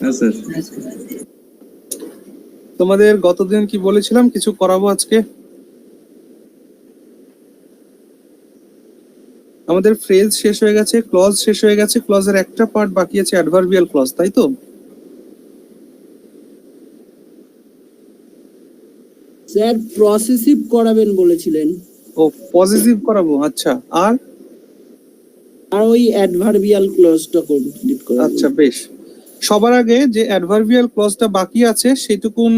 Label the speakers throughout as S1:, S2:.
S1: হ্যাঁ স্যার।
S2: তোমাদের গতদিন কি বলেছিলাম কিছু করাবো আজকে? আমাদের ফ্রেজ শেষ হয়ে গেছে, ক্লজ শেষ হয়ে গেছে, ক্লজের একটা পার্ট বাকি আছে, অ্যাডভার্বিয়াল ক্লজ, তাই তো?
S3: স্যার প্রসেসিভ করাবেন বলেছিলেন।
S2: ও পজিটিভ করাবো, আচ্ছা। আর
S3: ওই অ্যাডভার্বিয়াল ক্লজটা কমপ্লিট করাবো।
S2: আচ্ছা বেশ, সবার আগে যে অ্যাডভার্বিয়াল ক্লজটা বাকি আছে সেটুকুন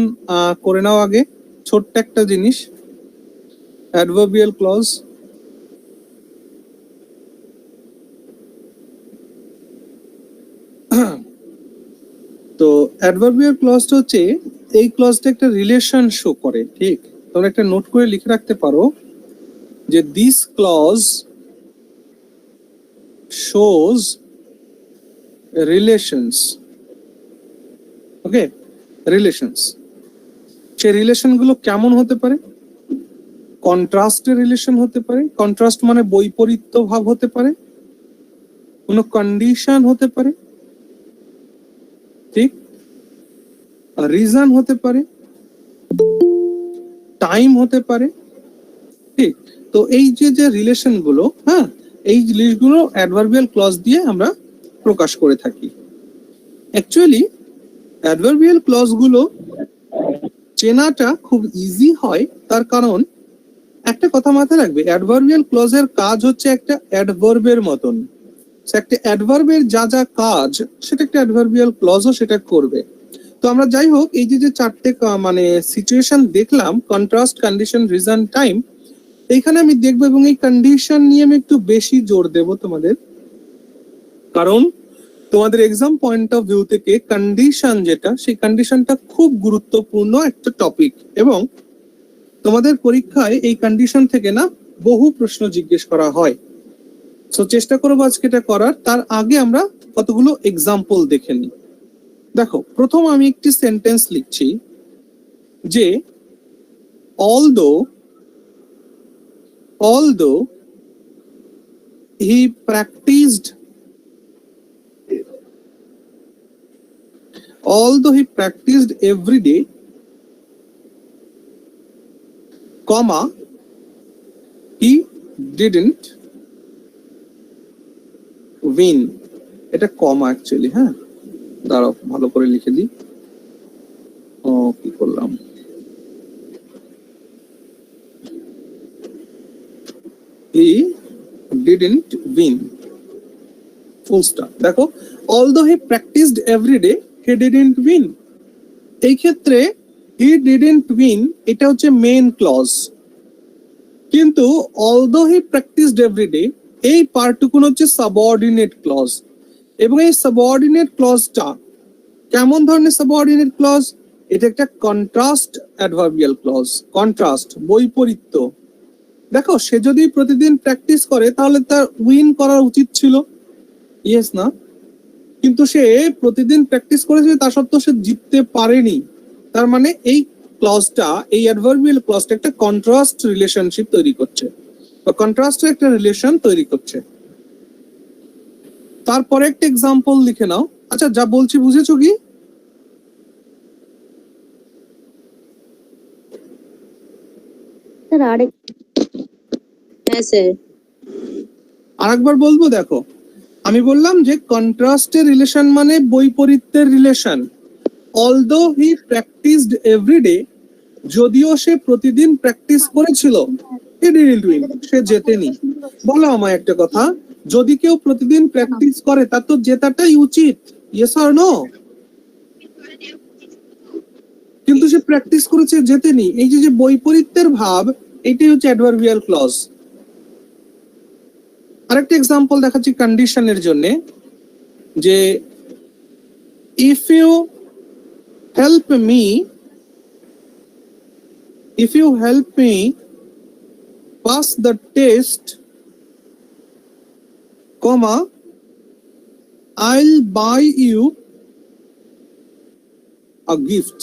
S2: করে নাও আগে। ছোট্ট একটা জিনিস, অ্যাডভার্বিয়াল ক্লজ। তো অ্যাডভার্বিয়াল ক্লজটা হচ্ছে, এই ক্লজটা একটা রিলেশন শো করে, ঠিক? তোমরা একটা নোট করে লিখে রাখতে পারো যে this clause shows relations. Okay, relations. সেই রিলেশন গুলো কেমন হতে পারে? কন্ট্রাস্টের রিলেশন হতে পারে। কন্ট্রাস্ট মানে বৈপরীত্য ভাব হতে পারে, কোনো কন্ডিশন হতে পারে, ঠিক? রিজন হতে পারে, টাইম হতে পারে, ঠিক? তো এই যে যে রিলেশন গুলো, হ্যাঁ, এই জিনিসগুলো অ্যাডভার্বিয়াল ক্লজ দিয়ে আমরা প্রকাশ করে থাকি। অ্যাকচুয়ালি অ্যাডভার্বিয়াল ক্লজ গুলো চেনাটা খুব ইজি হয়, তার কারণ একটা কথা মাথায় রাখবে, অ্যাডভার্বিয়াল ক্লজের কাজ হচ্ছে একটা অ্যাডভার্বের মতন। একটা অ্যাডভার্বের যা যা কাজ সেটা একটা অ্যাডভার্বিয়াল ক্লজও সেটা করবে। তো আমরা যাই হোক, এই যে যে চারটে মানে সিচুয়েশন দেখলাম, কন্ট্রাস্ট, কন্ডিশন, রিজন, টাইম, এইখানে আমি দেখবো, এবং এই কন্ডিশন নিয়ে আমি একটু বেশি জোর দেব তোমাদের, কারণ তোমাদের এক্সাম পয়েন্ট অফ ভিউ থেকে কন্ডিশন যেটা, সেই কন্ডিশনটা খুব গুরুত্বপূর্ণ একটা টপিক, এবং তোমাদের পরীক্ষায় এই কন্ডিশন থেকে না বহু প্রশ্ন জিজ্ঞেস করা হয়। সো চেষ্টা করবো আজকে এটা করার। তার আগে আমরা কতগুলো এক্সাম্পল দেখে নিই। দেখো, প্রথম আমি একটি সেন্টেন্স লিখছি যে although he practiced every day, comma, he didn't win. এটা কমা অ্যাকচুয়ালি, হ্যাঁ, দাঁড়াও ভালো করে লিখে দিই। ও কি করলাম, he didn't win, full stop. দেখো, although he practiced every day, he didn't win, এই ক্ষেত্রে he didn't win এটা হচ্ছে মেইন ক্লজ, কিন্তু although he practiced every day এই পার্টটুকুন হচ্ছে সাবঅর্ডিনেট ক্লজ। এবং এই সাবঅর্ডিনেট ক্লজটা কেমন ধরনের সাবঅর্ডিনেট ক্লজ? এটা একটা কন্ট্রাস্ট অ্যাডভার্বিয়াল ক্লজ। কন্ট্রাস্ট, বৈপরীত্য। দেখো, সে যদি প্রতিদিন প্র্যাকটিস করে তাহলে তার উইন করা উচিত ছিল, ইয়েস না? কিন্তু সে প্রতিদিন প্র্যাকটিস করেছে, তা সত্ত্বেও সে জিততে পারেনি। তার মানে এই ক্লজটা, এই অ্যাডভার্বিয়াল ক্লজটা একটা কন্ট্রাস্ট রিলেশনশিপ তৈরি করছে, বা কন্ট্রাস্টের একটা রিলেশন তৈরি করছে। তারপরে একটা এক্সাম্পল লিখে নাও। আচ্ছা, যা বলছি বুঝেছো কি? আরেকবার বলবো, দেখো, আমি বললাম যে কন্ট্রাস্টের রিলেশন মানে বৈপরীত্যের relation. although he practiced every day, যদিও সে প্রতিদিন প্র্যাকটিস করেছিল, he didn't win, সে জেতেনি। বলো আমায় একটা কথা, যদি কেউ প্রতিদিন প্র্যাকটিস করে তার তো জেতাটাই উচিত, ইয়েস অর নো? কিন্তু সে প্র্যাকটিস করেছে, জেতেনি। এই যে বৈপরীত্যের ভাব, এটাই হচ্ছে অ্যাডভার্বিয়াল ক্লজ। আরেকটা এক্সাম্পল দেখাচ্ছি কন্ডিশনের জন্য, যে if you help me pass the test, comma, I'll buy you a gift.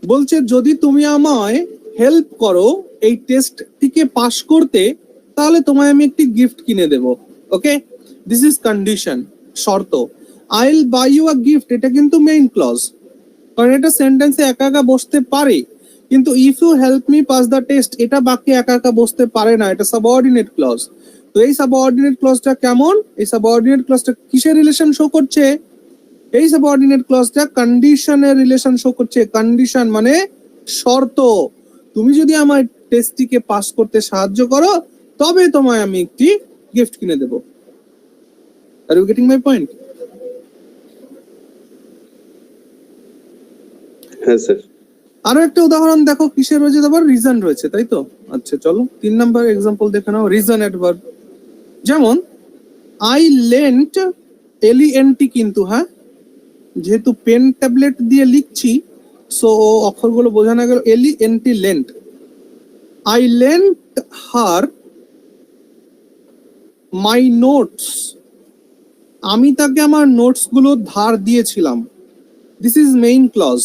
S2: বলছে যদি তুমি আমায় হেল্প করো এই টেস্টটিকে পাস করতে, তাহলে তোমায় আমি একটি গিফট কিনে দেব। ওকে, দিস ইজ কন্ডিশন, শর্ত। I will buy you a gift, এটা কিন্তু মেইন ক্লজ, কারণ এটা সেন্টেন্সে একা একা বসতে পারে, কিন্তু if you help me pass the test এটা বাক্যে একা একা বসতে পারে না, এটা সাবঅর্ডিনেট ক্লজ। তো এই সাবঅর্ডিনেট ক্লজটা কেমন, এই সাবঅর্ডিনেট ক্লজটা কিসের রিলেশন শো করছে, এই সাবঅর্ডিনেট ক্লজটা কন্ডিশনের রিলেশন শো করছে। কন্ডিশন মানে শর্ত, তুমি যদি আমার টেস্টটিকে পাস করতে সাহায্য করো তবে তোমায় আমি একটি গিফট কিনে দেব। Are you getting my point?
S1: হ্যাঁ স্যার।
S2: আরো একটা উদাহরণ দেখো, কিসের রয়েছে, তারপর রিজন রয়েছে, তাই তো? আচ্ছা চলো 3 নাম্বার এক্সাম্পল দেখে নাও, রিজন অ্যাডভার্ব। যেমন আই লেন্ট, এলইএনটি কিন্তু, হ্যাঁ যেহেতু পেন ট্যাবলেট দিয়ে লিখছি সো অক্ষরগুলো বোঝানো গেল, L E N T lent. I lent her my notes, আমি তাকে আমার নোটস গুলো ধার দিয়েছিলাম। This is main clause.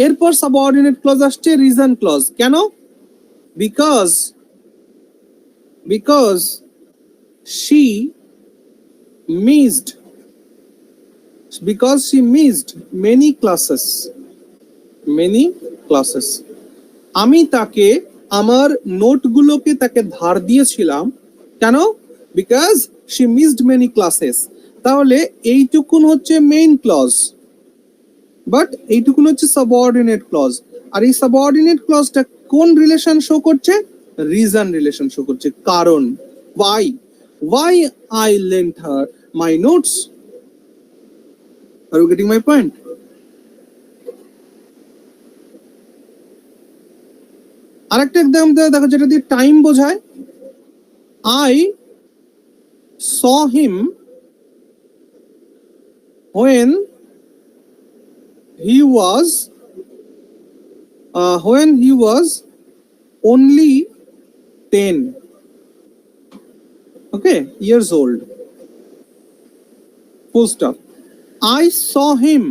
S2: এরপর সাবঅর্ডিনেট ক্লজ আসছে রিজন ক্লজ। কেন? Because she missed many classes. আমি তাকে আমার নোটগুলোকে তাকে ধার দিয়েছিলাম। কেন? Because she missed many classes. তাহলে এইটুকুন হচ্ছে মেইন ক্লজ, বাট এইটুকুন হচ্ছে সাবঅর্ডিনেট ক্লজ। আর এই সাবঅর্ডিনেট ক্লজটা কোন রিলেশন শো করছে? রিজন রিলেশন শো করছে। কারণ why I lent her my notes. Are you getting my point? আরেকটা একদম দেখো যেটা দিয়ে টাইম বোঝায়, I saw him when he was only 10 years old. Full stop. I saw him,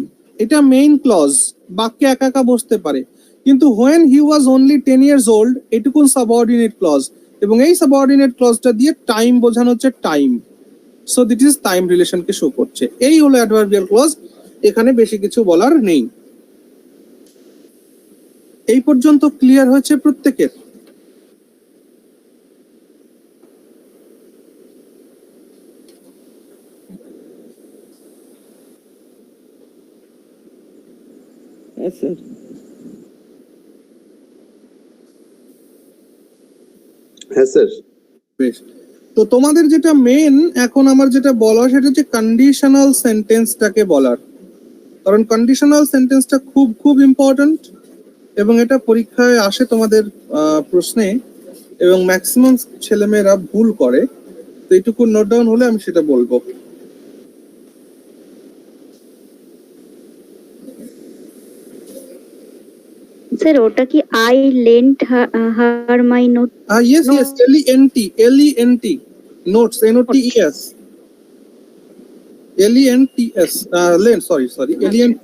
S2: এটা মেইন ক্লজ, বাক্যে একা একা বসতে পারে, কিন্তু when he was only 10 years old এটুকুন সাবঅর্ডিনেট ক্লজ, এবং এই সাবঅর্ডিনেট ক্লজটা দিয়ে টাইম বোঝানো হচ্ছে time. So that is time রিলেশনকে শো করছে। এই হলো অ্যাডভার্বিয়াল ক্লজ, এখানে বেশি কিছু বলার নেই। এই পর্যন্ত ক্লিয়ার হয়েছে প্রত্যেকের?
S3: হ্যাঁ স্যার।
S1: হ্যাঁ স্যার।
S2: বেশ, তো তোমাদের যেটা মেন এখন আমার যেটা বলা সেটা হচ্ছে কন্ডিশনাল সেন্টেন্সটাকে বলার, কারণ কন্ডিশনাল সেন্টেন্সটা খুব খুব ইম্পর্ট্যান্ট এবং এটা পরীক্ষায় আসে তোমাদের প্রশ্নে, এবং ম্যাক্সিমাম ছেলেমেয়েরা ভুল করে। তো এইটুকু নোট ডাউন হলে আমি সেটা বলবো।
S4: স্যার ওটা কি I lent her my note?
S2: Yes yes, L E N T notes, NOTES, LENTS, lent, sorry LENT।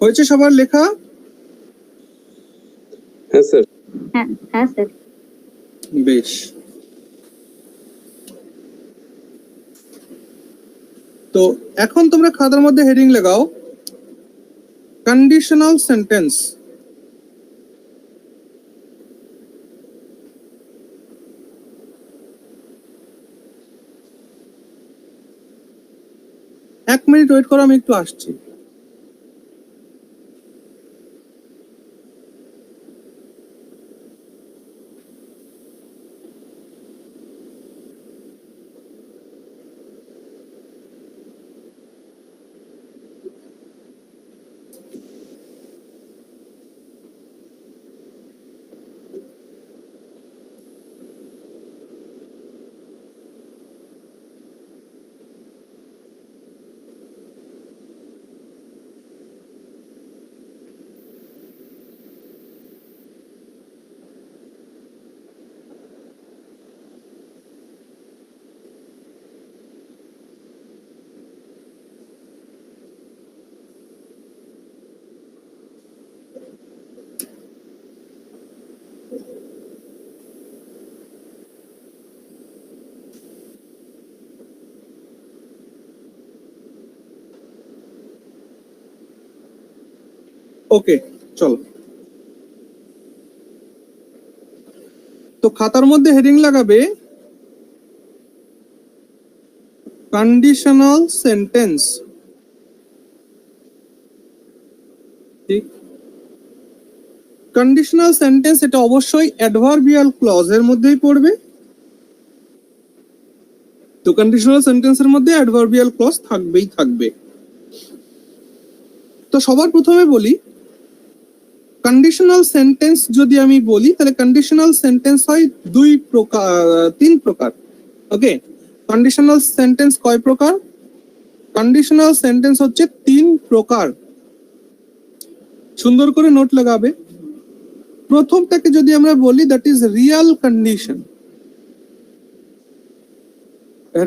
S2: হয়েছে সবার লেখা?
S1: হ্যাঁ স্যার।
S4: হ্যাঁ হ্যাঁ স্যার।
S2: বেশ, তো এখন তোমরা খাতার মধ্যে হেডিং লাগাও কন্ডিশনাল সেন্টেন্স। 1 মিনিট ওয়েট করো, আমি একটু আসছি। ওকে, চলো। তো খাতার মধ্যে হেডিং লাগাবে কন্ডিশনাল সেন্টেন্স। ঠিক, কন্ডিশনাল সেন্টেন্স এটা অবশ্যই অ্যাডভার্বিয়াল ক্লজের মধ্যেই পড়বে। তো কন্ডিশনাল সেন্টেন্সের মধ্যে অ্যাডভার্বিয়াল ক্লজ থাকবেই থাকবে। তো সবার প্রথমে বলি, কন্ডিশনাল সেন্টেন্স যদি আমি বলি তাহলে কন্ডিশনাল সেন্টেন্স হয় তিন প্রকার। ওকে, কন্ডিশনাল সেন্টেন্স কয় প্রকার? কন্ডিশনাল সেন্টেন্স হচ্ছে 3 প্রকার। সুন্দর করে নোট লাগাবে। প্রথমটাকে যদি আমরা বলি, that is Real condition.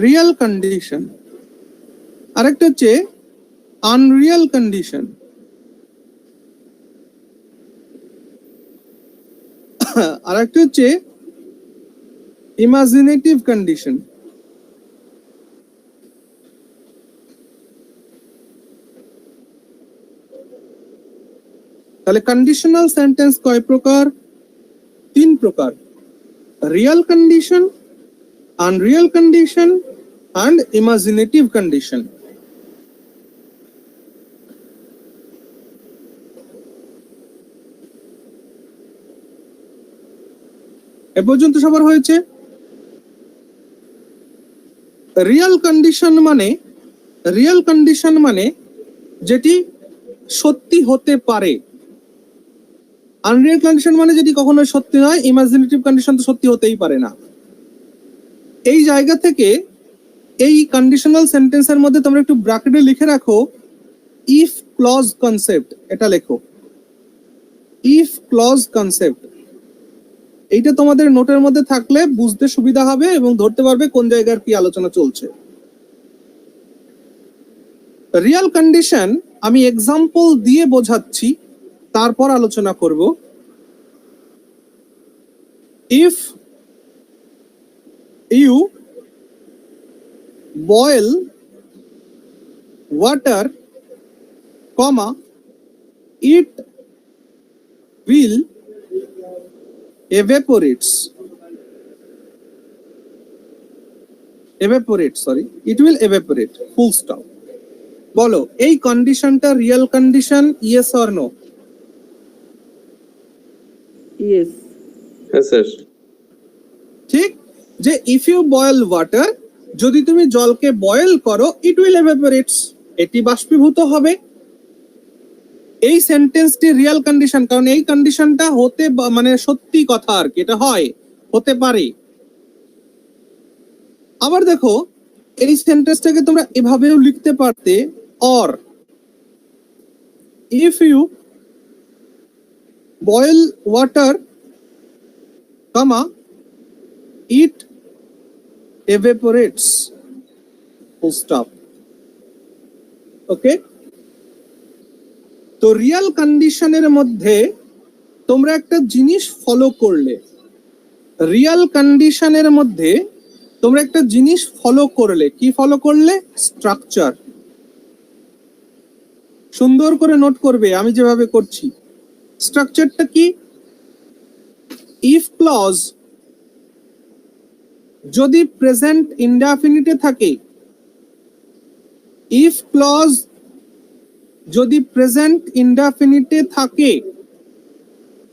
S2: Real condition. আরেকটা হচ্ছে আনরিয়াল কন্ডিশন। আরেকটা হচ্ছে ইমাজিনেটিভ কন্ডিশন। তাহলে কন্ডিশনাল সেন্টেন্স কয় প্রকার? 3 প্রকার, Real condition, unreal condition and imaginative condition. এ পর্যন্ত সবার হয়েছে? রিয়াল কন্ডিশন মানে যেটি সত্যি হতে পারে। আনরিয়াল কন্ডিশন মানে যেটি কখনো সত্যি নয়। ইমাজিনেটিভ কন্ডিশন তো সত্যি হতেই পারে না। এই জায়গা থেকে এই কন্ডিশনাল সেন্টেন্সের মধ্যে তোমরা একটু ব্র্যাকেটে লিখে রাখো ইফ ক্লজ কনসেপ্ট। এটা লেখো, ইফ ক্লজ কনসেপ্ট। এইটা তোমাদের নোটের মধ্যে থাকলে বুঝতে সুবিধা হবে এবং ধরতে পারবে কোন জায়গার কি আলোচনা চলছে। রিয়াল কন্ডিশন আমি এক্সাম্পল দিয়ে বোঝাচ্ছি, তারপর আলোচনা করব। If you boil water, comma, it will evaporate, it will evaporate, full stop. বলো, এই কন্ডিশনটা real condition, yes or no?
S3: Yes.
S1: হ্যাঁ স্যার।
S2: ঠিক, যে ইফ ইউ বয়েল ওয়াটার, যদি তুমি জলকে বয়েল করো, ইট উইল এভাপোরেটস, এটি বাষ্পীভূত হবে। এই সেন্টেন্সটি রিয়াল কন্ডিশন, কারণ এই কন্ডিশনটা হতে মানে সত্যি কথা আর কি, এটা হয়, হতে পারে। আবার দেখো, এই সেন্টেন্সটাকে তোমরা এভাবেও লিখতে পারতে, or if you boil water, comma, it evaporates, full stop. Okay, তো রিয়াল কন্ডিশনের মধ্যে তোমরা একটা জিনিস ফলো করলে, রিয়াল কন্ডিশনের মধ্যে তোমরা একটা জিনিস ফলো করলে, কি ফলো করলে? স্ট্রাকচার। সুন্দর করে নোট করবে আমি যেভাবে করছি। স্ট্রাকচারটা কি? ইফ ক্লজ যদি প্রেজেন্ট ইনডেফিনিটে থাকে, ইফ ক্লজ যদি প্রেজেন্ট ইনডেফিনিটে থাকে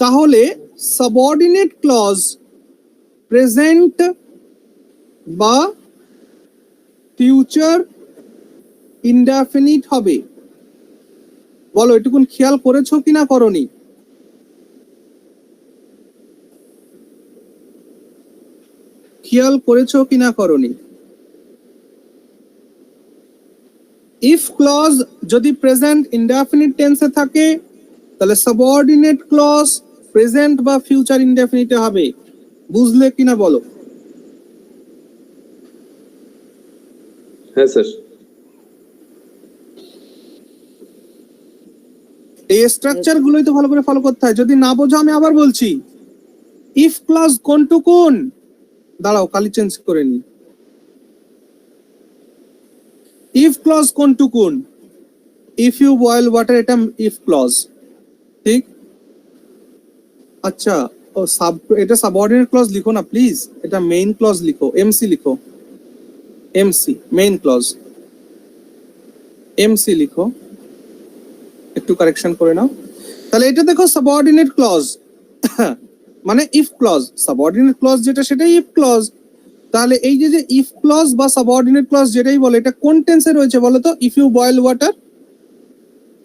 S2: তাহলে সাবঅর্ডিনেট ক্লজ প্রেজেন্ট বা ফিউচার ইনডেফিনিট হবে। বলো এটুকুন খেয়াল করেছো কিনা করনি? খেয়াল করেছো কিনা করনি? ইফ ক্লজ যদি প্রেজেন্ট ইনডেফিনিট টেন্সে থাকে তাহলে সাবঅর্ডিনেট ক্লজ প্রেজেন্ট বা ফিউচার ইনডেফিনিটে হবে। বুঝলে কিনা বলো?
S1: হ্যাঁ স্যার।
S2: এই স্ট্রাকচার গুলোই তো ভালো করে ফলো করতে হয়। যদি না বোঝো আমি আবার বলছি, ইফ ক্লজ কোন টু কোন, দাঁড়াও কালি চেঞ্জ করে নি। ইফ ক্লজ কোন টু কোন, ইফ ইউ বয়েল ওয়াটার, এটা ইফ ক্লজ, ঠিক? আচ্ছা, ও সাব, এটা সাবঅর্ডিনেট ক্লজ লিখো না প্লিজ, এটা মেইন ক্লজ লিখো, এমসি লিখো, এমসি মেইন ক্লজ, এমসি লিখো, একটু কারেকশন করে নাও। তাহলে এটা দেখো সাবঅর্ডিনেট ক্লজ মানে ইফ ক্লজ, সাবঅর্ডিনেট ক্লজ যেটা সেটাই ইফ ক্লজ। তাহলে এই যে ইফ ক্লজ বা সাবঅর্ডিনেট ক্লজ যেটাই বলে, এটা কোন টেন্সে রয়েছে বলো তো? If you boil water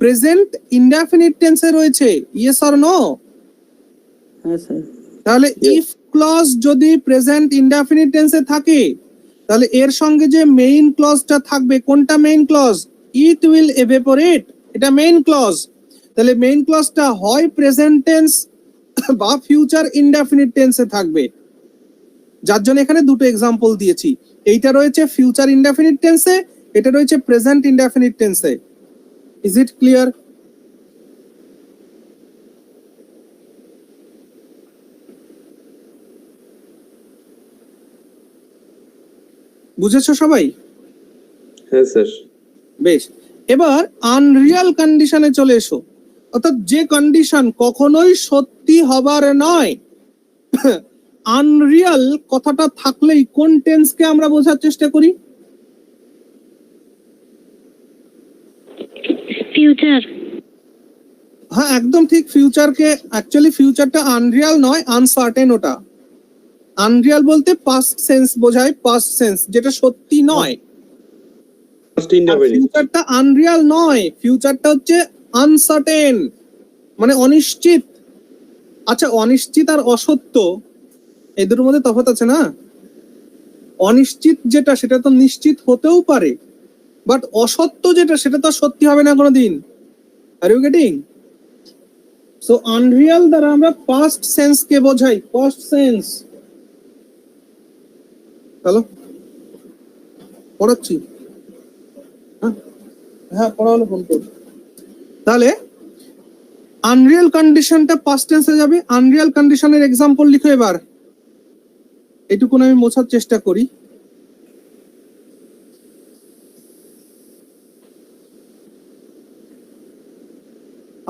S2: present indefinite টেন্সে রয়েছে, ইয়েস অর নো?
S3: হ্যাঁ স্যার।
S2: তাহলে ইফ ক্লজ যদি প্রেজেন্ট ইনডেফিনিট টেন্সে থাকে তাহলে এর সঙ্গে যে মেইন ক্লজটা থাকবে, কোনটা main clause? It will evaporate, এটা মেইন ক্লজ। তাহলে মেইন ক্লজটা হয় প্রেজেন্ট টেন্স বা ফিউচার ইনডেফিনিট টেন্সে থাকবে, যার জন্য এখানে দুটো এক্সাম্পল দিয়েছি। এইটা রয়েছে ফিউচার ইনডেফিনিট টেন্সে, এটা রয়েছে প্রেজেন্ট ইনডেফিনিট টেন্সে। Is it clear? বুঝেছো সবাই?
S1: হ্যাঁ স্যার।
S2: বেশ, এবার আনরিয়াল কন্ডিশনে চলে এসো। অর্থাৎ যে কন্ডিশন কখনোই সত্যি হবার নয়, আনরিয়াল কথাটা থাকলেই কোন টেন্সকে আমরা বোঝার চেষ্টা করি?
S4: ফিউচার।
S2: হ্যাঁ একদম ঠিক, ফিউচারকে। অ্যাকচুয়ালি ফিউচারটা আনরিয়াল নয়, আনসার্টেন। ওটা আনরিয়াল বলতে পাস্ট সেন্স বোঝায়, পাস্ট সেন্স যেটা সত্যি নয়।
S1: First indefinite.
S2: ফিউচারটা আনরিয়াল নয়, ফিউচারটা হচ্ছে আনসার্টেন, মানে অনিশ্চিত। আচ্ছা, অনিশ্চিত আর অসত্য এই দুটোর মধ্যে তফাৎ আছে না? অনিশ্চিত যেটা সেটা তো নিশ্চিত হতেও পারে, বাট অসত্য যেটা সেটা তো সত্যি হবে না কোনোদিন। Are you getting? So unreal দ্বারা আমরা পাস্ট সেন্স কে বোঝাই, পাস্ট সেন্স। চলো পড়াচ্ছি। হ্যাঁ পড়ালো ফোন কর। তাহলে আনরিয়াল কন্ডিশনটা পাস্ট টেন্সে যাবে। আনরিয়াল কন্ডিশনের এক্সাম্পল লিখো এবার। এটুকুন আমি মোছার চেষ্টা করি।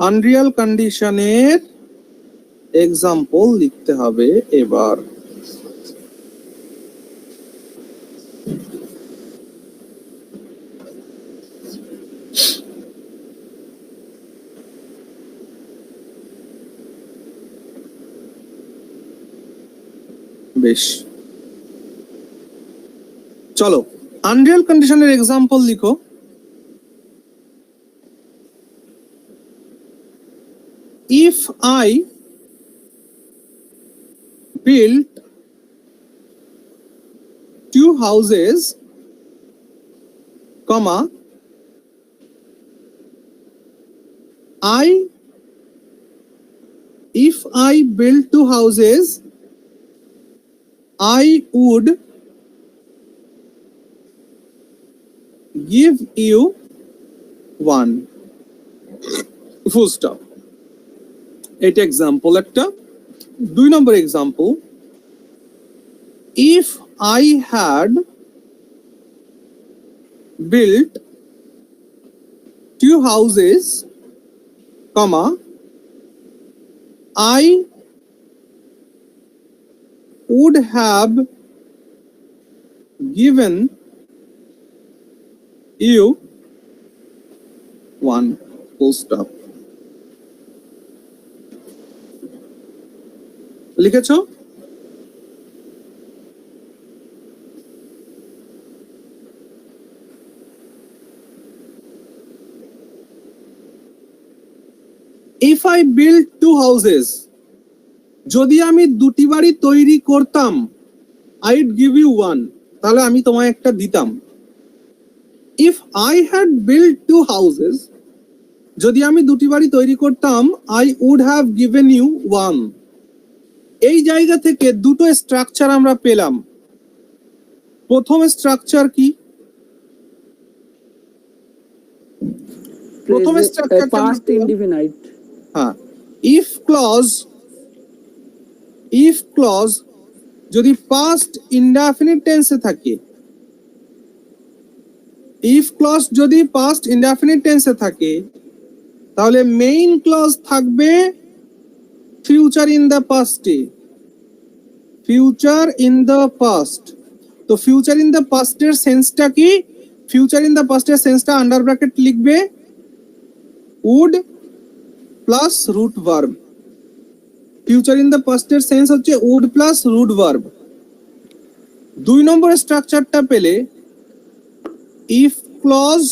S2: আনরিয়াল কন্ডিশনের এক্সাম্পল লিখতে হবে এবার। বেশ, চলো আনরিয়াল কন্ডিশনের এক্সাম্পল লিখো। If I built 2 houses, comma, if I built 2 houses, I would give you 1. Full stop. এটা এক্সাম্পল একটা। 2 নম্বর example, if I had built 2 houses, comma, I would have given you 1 full stop লিখেছো? If I build 2 houses, যদি আমি দুটি বাড়ি তৈরি করতাম, I'd give you one, তাহলে আমি তোমায় একটা দিতাম। If I had built 2 houses, যদি আমি দুটি বাড়ি তৈরি করতাম, I would have given you one. এই জায়গা থেকে দুটো স্ট্রাকচার আমরা পেলাম। প্রথম স্ট্রাকচার কি? প্রথম স্ট্রাকচার
S3: past indefinite.
S2: হ্যাঁ, if clause যদি past indefinite tense এ থাকে, if clause যদি past indefinite tense এ থাকে, তাহলে মেইন ক্লজ থাকবে future in the past A, future in the past। তো future in the past এর সেন্সটা কি? future in the past এর সেন্সটা আন্ডার ব্র্যাকেট লিখবে would plus root verb। future in the past এর sense হচ্ছে would প্লাস root verb। 2 নম্বর স্ট্রাকচারটা পেলে if clause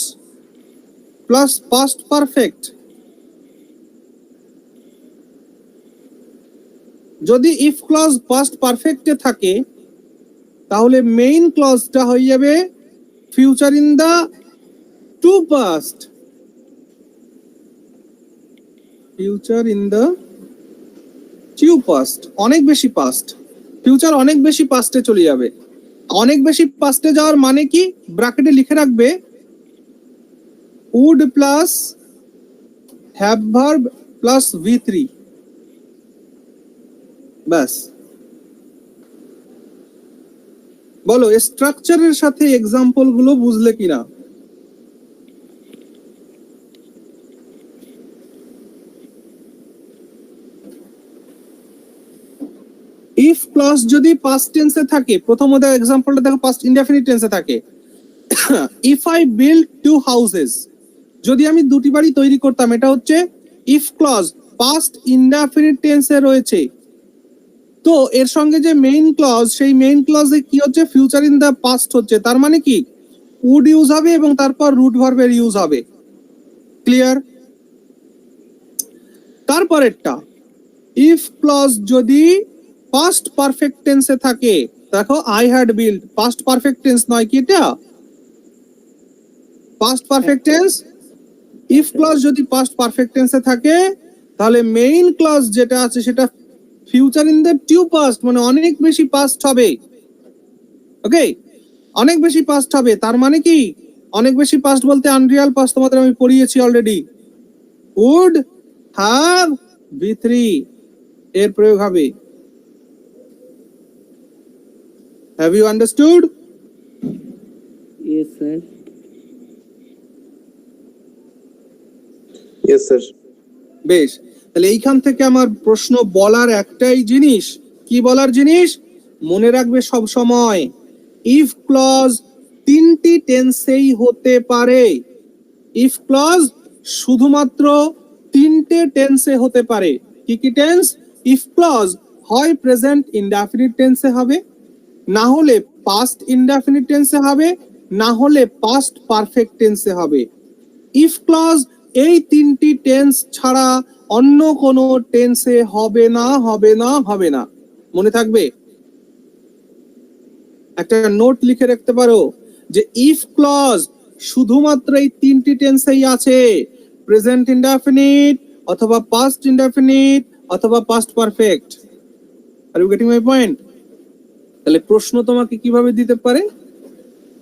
S2: plus past perfect। যদি if clause past perfect এ থাকে, তাহলে মেইন ক্লজটা হয়ে যাবে future in the two past, future in the two past, অনেক বেশি past, ফিউচার অনেক বেশি পাস্টে চলে যাবে। অনেক বেশি পাস্টে যাওয়ার মানে কি? ব্র্যাকেটে লিখে রাখবে would plus have verb plus v3, ব্যাস। বলো স্ট্রাকচারের সাথে এক্সাম্পল গুলো বুঝলে কিনা? ইফ ক্লজ যদি পাস্ট টেন্সে থাকে, প্রথমত এক্সাম্পলটা দেখো পাস্ট ইনডেফিনিট টেন্সে থাকে। ইফ আই বিল্ড 2 হাউসেস, যদি আমি দুটি বাড়ি তৈরি করতাম, এটা হচ্ছে ইফ ক্লজ পাস্ট ইনডেফিনিট টেন্সে রয়েছে। তো এর সঙ্গে যে মেইন ক্লজ, সেই মেইন ক্লজে কি হচ্ছে? ফিউচার ইন দা পাস্ট হচ্ছে। তার মানে কি উড ইউজ হবে এবং তারপর রুট ভার্বের ইউজ হবে। ক্লিয়ার? তারপরেরটা ইফ ক্লজ যদি পাস্ট পারফেক্ট টেন্সে থাকে, দেখো I had build, past perfect tense নয় কি এটা? Past perfect tense. If clause যদি পাস্ট পারফেক্ট টেন্সে থাকে, তাহলে মেইন ক্লজ যেটা আছে সেটা future in the to past, মানে অনেক বেশি পাস্ট হবে। ওকে, অনেক বেশি পাস্ট হবে। তার মানে কি অনেক বেশি পাস্ট বলতে আনরিয়াল পাস্ট তোমাদের আমি পড়িয়েছি অলরেডি। উড হ্যাভ v3 এর প্রয়োগ হবে। Have you understood?
S3: Yes, sir.
S1: Yes, sir.
S2: বেশ, তাহলে এইখান থেকে আমার প্রশ্ন বলার একটাই জিনিস, কি বলার জিনিস? মনে রাখবে সব সময় ইফ ক্লজ 3টি টেন্সেই হতে পারে। ইফ ক্লজ শুধুমাত্র 3টে টেন্সে হতে পারে। কি কি টেন্স? ইফ ক্লজ হয় প্রেজেন্ট ইনডেফিনিট টেন্সে হবে, না হলে পাস্ট ইনডেফিনিট টেন্সে হবে, না হলে পাস্ট পারফেক্ট টেন্সে হবে। ইফ ক্লজ এই 3টি টেন্স ছাড়া অন্য কোনো টেন্সে হবে না, হবে না, হবে না। মনে থাকবে? একটা নোট লিখে রাখতে পারো যে ইফ ক্লজ শুধুমাত্র এই 3টি টেন্সেই আছে, প্রেজেন্ট ইনডেফিনিট অথবা পাস্ট ইনডেফিনিট অথবা past perfect. Are you getting my point? তাহলে প্রশ্ন তোমাকে কিভাবে দিতে পারে?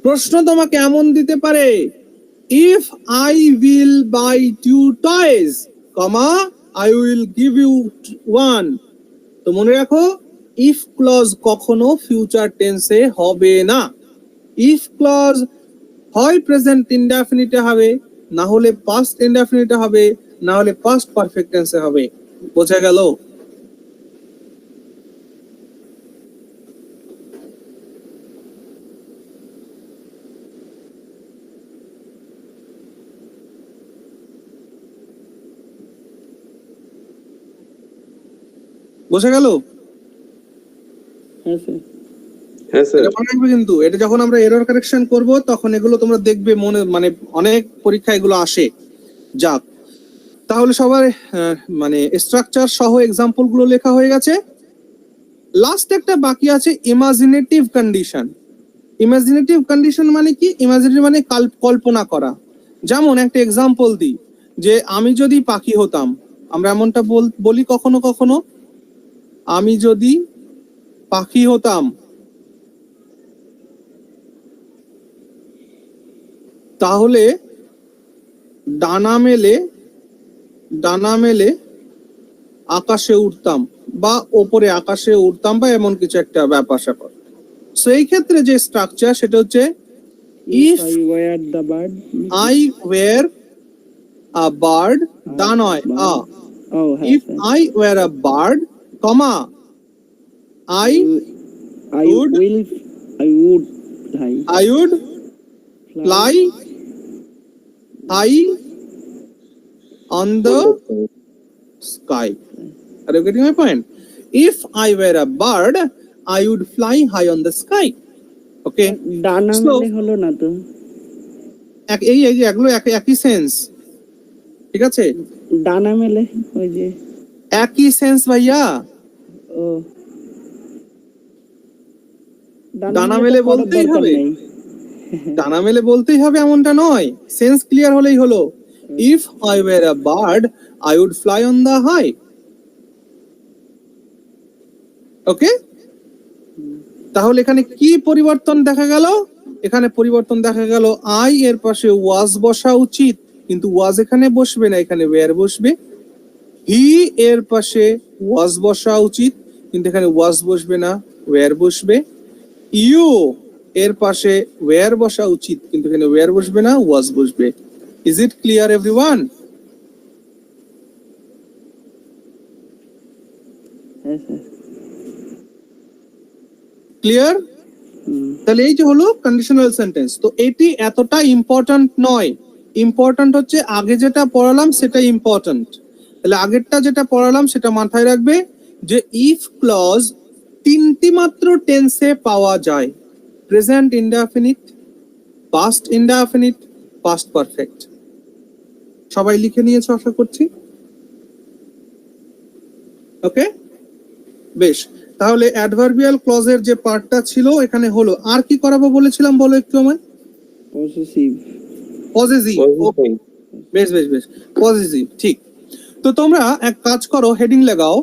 S2: প্রশ্ন তোমাকে এমন দিতে পারে, if I will buy 2 toys, comma I will give you 1। তো মনে রাখো if clause কখনো ফিউচার টেন্সে হবে না। if clause হয় প্রেজেন্ট ইনডেফিনিটে হবে, না হলে পাস্ট ইনডেফিনিটে হবে, না হলে পাস্ট পারফেক্ট টেন্সে হবে। বোঝা গেল? বোঝা গেল?
S3: হ্যাঁ স্যার।
S1: হ্যাঁ স্যার।
S2: এটা মনে রাখবে কিন্তু, এটা যখন আমরা এরর কারেকশন করব তখন এগুলো তোমরা দেখবে মনে, মানে অনেক পরীক্ষা এগুলো আসে। যাক, তাহলে সবার মানে স্ট্রাকচার সহ এক্সাম্পল গুলো লেখা হয়ে গেছে। লাস্ট একটা বাকি আছে ইমাজিনেটিভ কন্ডিশন। ইমাজিনেটিভ কন্ডিশন মানে কি? ইমাজিনেটিভ মানে কল্পনা করা। যেমন একটা এক্সাম্পল দিই, যে আমি যদি পাখি হতাম, আমরা এমনটা বলি কখনো কখনো, আমি যদি পাখি হতাম তাহলে ডানা মেলে আকাশে উঠতাম, বা ওপরে আকাশে উঠতাম, বা এমন কিছু একটা ব্যাপার স্যাপার। সো এই ক্ষেত্রে যে স্ট্রাকচার সেটা হচ্ছে
S3: If
S2: if
S3: I were the bird.
S2: I were a bird, the নয় আ,
S3: Oh, হ্যাঁ
S2: if
S3: sir.
S2: I were a bird, comma I
S3: I
S2: would
S3: would fly.
S2: I would fly high on the sky. Are you getting my point? If I were a bird, I would fly high on the sky. Okay.
S3: ডানা
S2: So,
S3: মেলে হলো না তো।
S2: এগুলো একই sense, ঠিক আছে?
S3: ডানা মেলে ওই যে।
S2: একই সেন্স ভাইয়া।
S3: ও,
S2: ডানা
S3: তো
S2: মেলে
S3: করার
S2: বলতেই
S3: দরকার
S2: হবে,
S3: নেই।
S2: ডানা মেলে বলতেই হবে এমনটা নয়, সেন্স ক্লিয়ার হলেই হলো। If I were a bird, I would fly on the high. Okay, তাহলে এখানে কি পরিবর্তন দেখা গেল? এখানে পরিবর্তন দেখা গেল আই এর পাশে ওয়াজ বসা উচিত, কিন্তু ওয়াজ এখানে বসবে না, এখানে ওয়্যার বসবে। হি এর পাশে ওয়াজ বসা উচিত, কিন্তু এখানে ওয়াজ বসবে না, ওয়্যার বসবে। ইউ এর পাশে ওয়্যার বসা উচিত, কিন্তু এখানে ওয়্যার বসবে না, ওয়াজ বসবে। Is it clear everyone?
S3: হ্যাঁ স্যার।
S2: ক্লিয়ার? তাহলে এই যে হলো কন্ডিশনাল সেন্টেন্স। তো এটি এতটা ইম্পর্ট্যান্ট নয়, ইম্পর্ট্যান্ট হচ্ছে আগে যেটা পড়ালাম সেটা ইম্পর্ট্যান্ট। তাহলে আগেরটা যেটা পড়ালাম সেটা মাথায় রাখবে, যে ইফ ক্লজ তিনটি মাত্র টেন্সে পাওয়া যায়, present indefinite, past indefinite, past perfect. সবাই লিখে নিয়েছো আশা করছি। ওকে, বেশ। তাহলে অ্যাডভার্বিয়াল ক্লজের যে পার্টটা ছিল এখানে হলো। আর কি করাবো বলেছিলাম বলো একটু আমায়?
S3: পসেসিভ।
S2: পজিটিভ। ওকে, বেশ বেশ বেশ, পজিটিভ, ঠিক। তো তোমরা এক কাজ করো, হেডিং লাগাও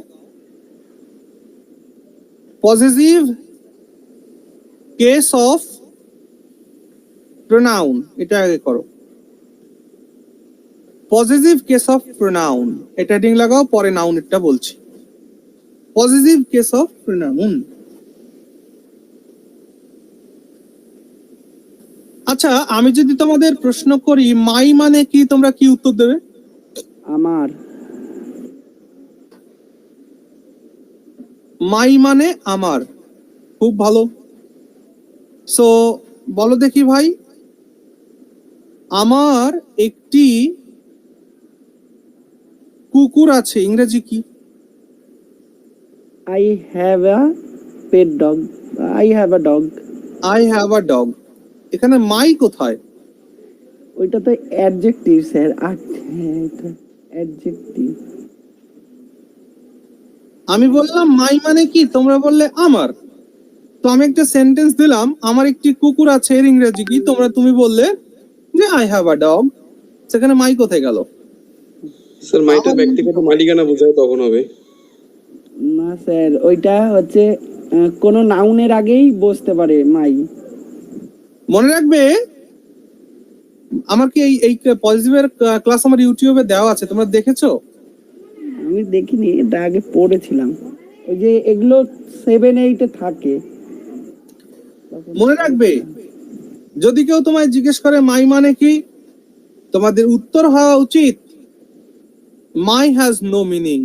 S2: পজিটিভ কেস অফ প্রোনাউন। এটা আগে করো, পজিটিভ কেস অফ প্রোনাউন। এটা হেডিং লাগাও, পরে নাউনেরটা বলছি। Positive case of pronoun. আচ্ছা, আমি যদি তোমাদের প্রশ্ন করি মাই মানে কি, তোমরা কি উত্তর দেবে?
S3: আমার।
S2: মাই মানে আমার, খুব ভালো। সো বলো দেখি ভাই, আমার একটি কুকুর আছে, ইংরেজি কি?
S3: I have a pet dog. I have a dog.
S2: I have a dog. এখানে মাই কোথায়?
S3: ওইটা তো অ্যাডজেক্টিভ স্যার। হ্যাঁ, এটা অ্যাডজেক্টিভ।
S2: আমি বললাম মাই মানে কি, তোমরা বললে আমার। তো আমি একটা সেন্টেন্স দিলাম, আমার একটি কুকুর আছে, এর ইংরেজি কি? তুমি বললে যে আই হ্যাভ আ ডগ। সেখানে মাই কোথায় গেল?
S1: স্যার মাইটা ব্যক্তিগত মালিকানা বোঝায়, তখন হবে।
S3: না স্যার, ওইটা হচ্ছে কোন নাউনের আগেই বসতে পারে মাই।
S2: মনে রাখবে, আমাকে এই পজিটিভের ক্লাস আমার ইউটিউবে দেওয়া আছে, তোমরা দেখেছো?
S3: আমি দেখিনি, এটা আগে পড়েছিলাম। ওই যে এগুলো 7-8 এ থাকে।
S2: মনে রাখবে, যদি কেউ তোমায় জিজ্ঞেস করে মাই মানে কি, তোমাদের উত্তর হওয়া উচিত মাই হ্যাজ নো মিনিং।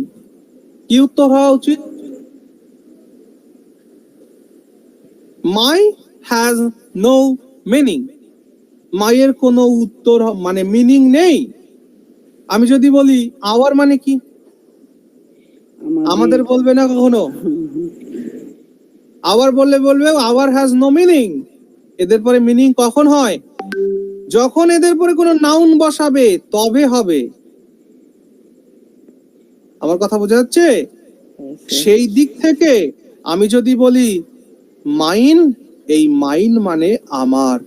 S2: কি উত্তর হওয়া উচিত? মাই হ্যাজ নো মিনিং। মাইয়ের কোনো উত্তর মানে মিনিং নেই। আমি যদি বলি আওয়ার মানে কি, আমাদের বলবে না কখনো। আওয়ার বললে বলবে আওয়ার হ্যাজ নো মিনিং। এদের পরে মিনিং কখন হয়? যখন এদের পরে কোনো নাউন বসাবে তবে হবে। আমার কথা বোঝা যাচ্ছে? সেই দিক থেকে আমি যদি বলি মাইন, এই মাইন মানে আমার।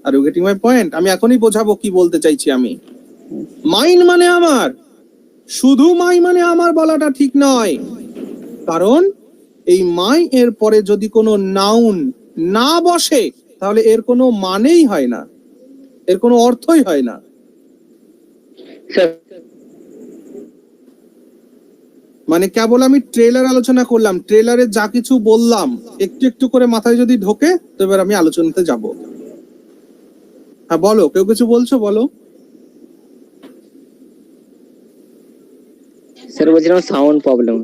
S2: Are you getting my point? আমি এখনই বোঝাবো কি বলতে চাইছি আমি। মাইন মানে আমার, শুধু মাই মানে আমার বলাটা ঠিক নয়, কারণ এই মাই এর পরে যদি কোনো নাউন না বসে তাহলে এর কোনো মানেই হয় না, এর কোনো অর্থই হয় না।
S5: স্যার
S2: মানে কেবল আমি ট্রেলার আলোচনা করলাম, ট্রেলারে যা কিছু বললাম একটু একটু করে মাথায় যদি ঢোকে তো এবার আমি আলোচনাতে যাব। হ্যাঁ বলো, কেউ কিছু বলছো বলো।
S5: স্যার বলছিলাম সাউন্ড প্রবলেম।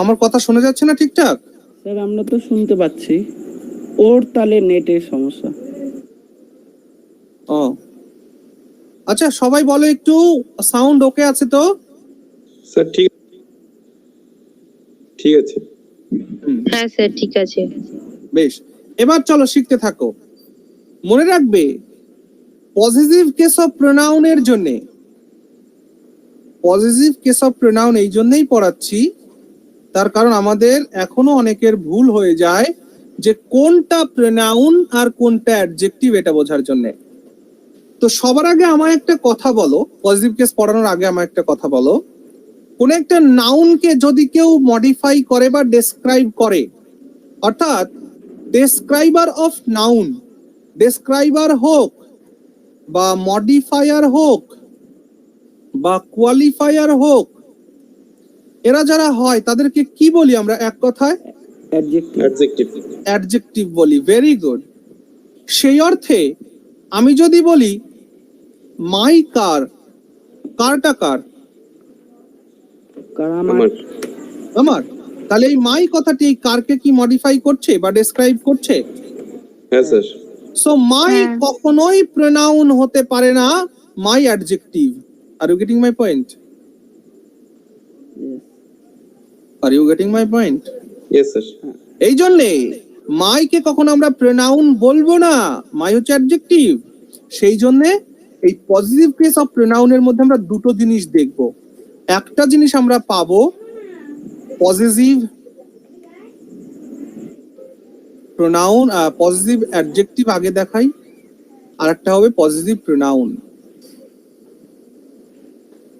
S2: আমার কথা শোনা যাচ্ছে না ঠিকঠাক?
S3: স্যার আমরা তো শুনতে পাচ্ছি, ওর তাহলে নেটের সমস্যা।
S2: ও আচ্ছা, সবাই বলো একটু সাউন্ড ওকে আছে তো?
S1: স্যার ঠিক আছে।
S4: হ্যাঁ স্যার ঠিক আছে।
S2: বেশ, এবার চলো শিখতে থাকো। মনে রাখবে পজিটিভ কেস অফ প্রোনাউনের জন্য, পজিটিভ কেস অফ প্রোনাউন এই জন্যই পড়াচ্ছি তার কারণ আমাদের এখনো অনেকের ভুল হয়ে যায় যে কোনটা প্রোনাউন আর কোনটা অ্যাডজেক্টিভ এটা বোঝার জন্য। তো সবার আগে আমার একটা কথা বলো, পজিটিভ কেস পড়ানোর আগে আমার একটা কথা বলো, কোন একটা নাউনকে যদি কেউ মডিফাই করে বা ডেসক্রাইব করে, অর্থাৎ ডেসক্রাইবার অফ নাউন, ডেসক্রাইবার হোক বা মডিফায়ার হোক বা কোয়ালিফায়ার হোক, এরা যারা হয় তাদেরকে কি বলি আমরা এক কথায়?
S1: অ্যাডজেক্টিভ।
S2: অ্যাডজেক্টিভ বলি। Very good. সেই অর্থে আমি যদি বলি মাই কার, কারটা কার?
S1: আমার।
S2: আমার। তাহলে এই মাই কথাটি এই কারকে কি মডিফাই করছে বা ডেসক্রাইব করছে?
S1: হ্যাঁ স্যার।
S2: সো মাই
S4: হ্যাঁ।
S2: কখনোই প্রোনাউন হতে পারে না, my adjective. Are you getting my point? Are you getting my point?
S1: Yes sir.
S2: এই জন্যে মাইকে কখনো আমরা প্রোনাউন বলবো না, মাই হচ্ছে অ্যাডজেক্টিভ। সেই জন্যে এই পজিটিভ কেস অফ প্রোনাউনের মধ্যে আমরা দুটো জিনিস দেখব। একটা জিনিস আমরা পাবো পজিটিভ প্রোনাউন, পজিটিভ অ্যাডজেক্টিভ আগে দেখাই, আর একটা হবে পজিটিভ প্রোনাউন।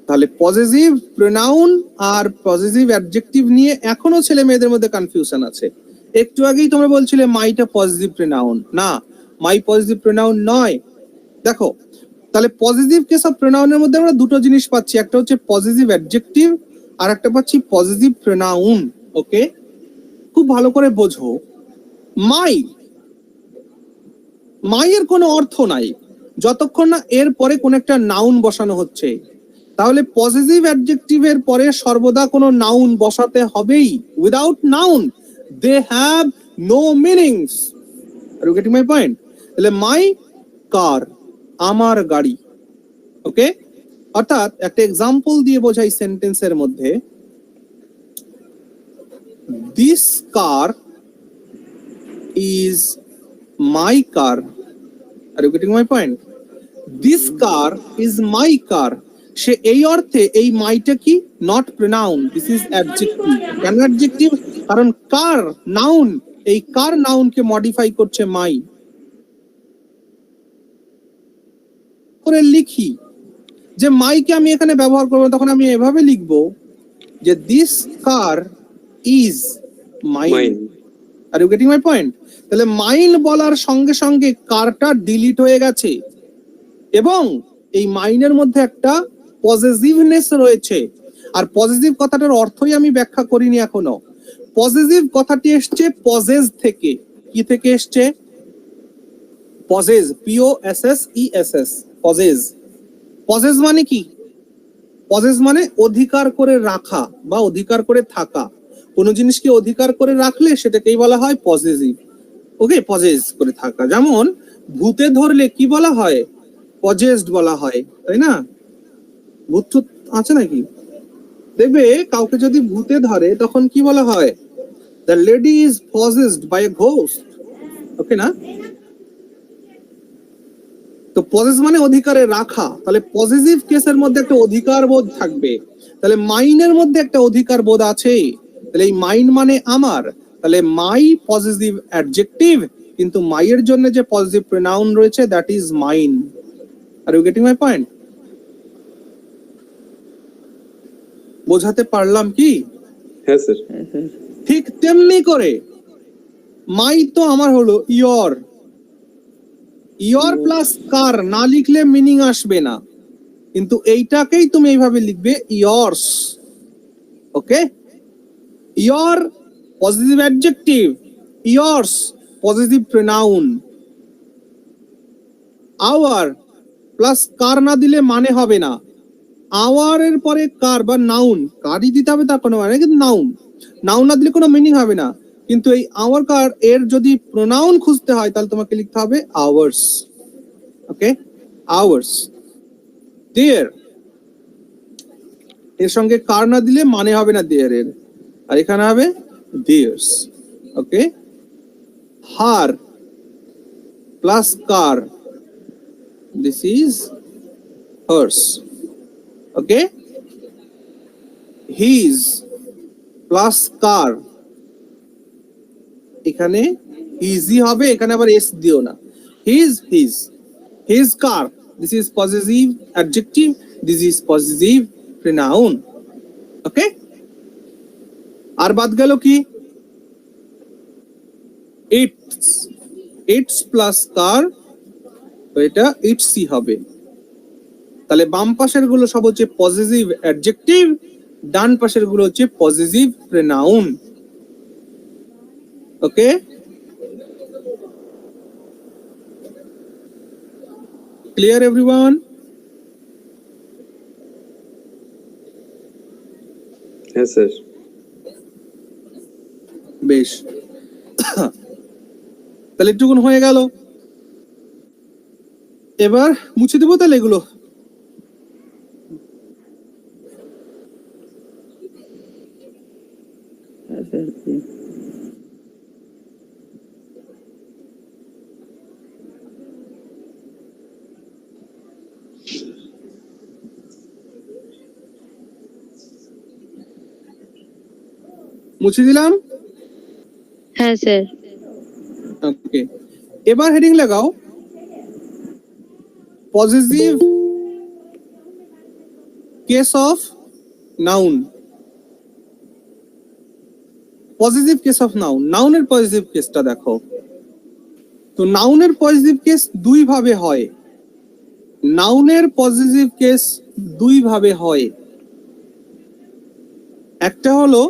S2: তাহলে পজিটিভ প্রোনাউন আর পজিটিভ অ্যাডজেক্টিভ নিয়ে এখনো ছেলে মেয়েদের মধ্যে কনফিউশন আছে। একটু আগেই তোমরা বলছিলে মাইটা পজিটিভ প্রোনাউন, না মাই পজিটিভ প্রোনাউন নয়। দেখো তাহলে পজিটিভ কেস অফ প্রোনাউনের মধ্যে আমরা দুটো জিনিস পাচ্ছি, একটা হচ্ছে পজিটিভ অ্যাডজেক্টিভ আর একটা পাচ্ছি পজিটিভ প্রোনাউন। ওকে, খুব ভালো করে বোঝো, মাই, মাইয়ের কোনো অর্থ নাই যতক্ষণ না এর পরে কোন একটা নাউন বসানো হচ্ছে। তাহলে পজিটিভ অ্যাডজেক্টিভের পরে সর্বদা কোনো নাউন বসাতে হবেই। Without noun they have no meanings. Are you getting my point? তাহলে মাই কার, আমার গাড়ি। ওকে, অর্থাৎ একটা এক্সাম্পল দিয়ে বোঝাই সেন্টেন্সের মধ্যে, this car is my car. Are you getting my point? This car is my car. সে এই অর্থে এই মাইটা কি not pronoun, this is adjective. কেন অ্যাডজেক্টিভ? কারণ কার নাউন, এই কার নাউনকে মডিফাই করছে মাই। করে লিখি যে মাইকে আমি এখানে ব্যবহার করবো, তখন আমি এভাবে লিখবো যে this car is mine.
S1: Mine.
S2: Are you getting my point? তাহলে মাইন বলার সঙ্গে সঙ্গে কারটা ডিলিট হয়ে গেছে এবং এই মাইনের মধ্যে একটা পজিটিভনেস রয়েছে। আর পজিটিভ কথাটার অর্থই আমি ব্যাখ্যা করিনি এখনো। পজিটিভ কথাটি এসছে পজেস থেকে। কি থেকে এসছে? Pauses, POSSESS, pauses. পজেস মানে কি? পজেস মানে অধিকার করে রাখা বা অধিকার করে থাকা। কোন জিনিসকে অধিকার করে রাখলে সেটাকেই বলা হয় পজেসিভ। ওকে, পজেস করে থাকা। যেমন ভূতে ধরলে কি বলা হয়? পজেসড বলা হয়, তাই না? ভূত আছে নাকি? দেখবে কাউকে যদি ভূতে ধরে তখন কি বলা হয়? The lady is possessed by a ghost, okay না? তো পজেস মানে অধিকারে রাখা, তাহলে পজিটিভ কেসের মধ্যে একটা অধিকার বোধ থাকবে, তাহলে মাইনের মধ্যে একটা অধিকার বোধ আছে, তাহলে এই মাইন মানে আমার, তাহলে মাই পজিটিভ অ্যাডজেক্টিভ, কিন্তু মাইয়ের জন্য যে পজিটিভ প্রোনাউন রয়েছে that is mine. Are you getting my point? বোঝাতে পারলাম কি?
S1: হ্যাঁ স্যার।
S3: হ্যাঁ স্যার।
S2: ঠিক তেমনি করে মাই তো আমার হলো ইয়র, ইয়র প্লাস কার না লিখলে মিনিং আসবে না, কিন্তু এইটাকেই তুমি এইভাবে লিখবে yours, okay? Your positive adjective, yours positive pronoun. Our plus car না দিলে মানে হবে না, আওয়ার এর পরে কার বা নাউন, কারই দিতে হবে তার কোনো মানে, কিন্তু নাউন, নাউন না দিলে কোনো মিনিং হবে না, কিন্তু এই আওয়ার কার এর যদি প্রোনাউন খুঁজতে হয় তাহলে তোমাকে লিখতে হবে আওয়ার্স, ওকে? আওয়ার্স। দেয়ার এর সঙ্গে কার না দিলে মানে হবে না দেয়ার এর, আর এখানে হবে theirs, okay? Her plus car, this is hers, okay? His plus car, এখানে ইজি হবে, এখানে আবার এস দিও না, his his, his car, this is positive adjective, this is positive pronoun, okay? আর বাদ গেল কি? ইটস, ইটস প্লাস কার, তো এটা ইটসই হবে। তাহলে বাম পাশের গুলো সব হচ্ছে পজিটিভ অ্যাডজেক্টিভ, ডান পাশের গুলো হচ্ছে positive pronoun, okay? Clear everyone?
S1: হ্যাঁ স্যার।
S2: বেশ, তাহলে একটুকুন হয়ে গেল। এবার মুছে দেবো তাহলে এগুলো।
S3: হ্যাঁ স্যার। জি।
S2: মুছে দিলাম,
S4: হ্যাঁ স্যার।
S2: ওকে? এবার হেডিং লাগাও positive case of noun, positive case of noun. নাউনের পজিটিভ কেসটা দেখো। তো নাউনের পজিটিভ কেস দুই ভাবে হয়, নাউনের পজিটিভ কেস দুই ভাবে হয়। একটা হলো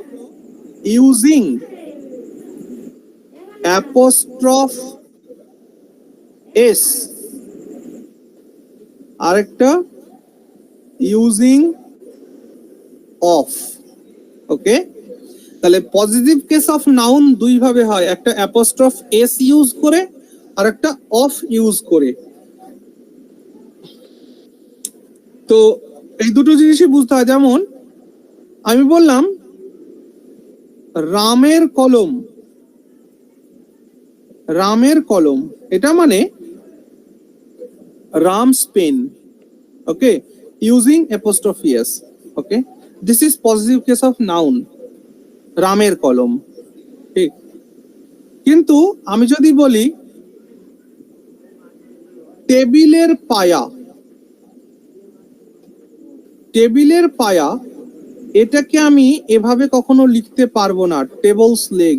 S2: ইউজিং অ্যাপোস্ট্রফ এস, আরেকটা ইউজিং অফ, ওকে? তাহলে পজিটিভ কেস অফ নাউন দুই ভাবে হয়, একটা অ্যাপোস্ট্রফ এস ইউজ করে আর একটা অফ ইউজ করে। তো এই দুটো জিনিসই বুঝতে হয়। যেমন আমি বললাম রামের কলম, রামের কলম, এটা মানে Ram's pen, okay? Using apostrophe S, okay? This is positive case of noun, রামের কলম, ঠিক? কিন্তু আমি যদি বলি টেবিলের পায়া, টেবিলের পায়া, এটাকে আমি এভাবে কখনো লিখতে পারবো না, টেবলস লেগ,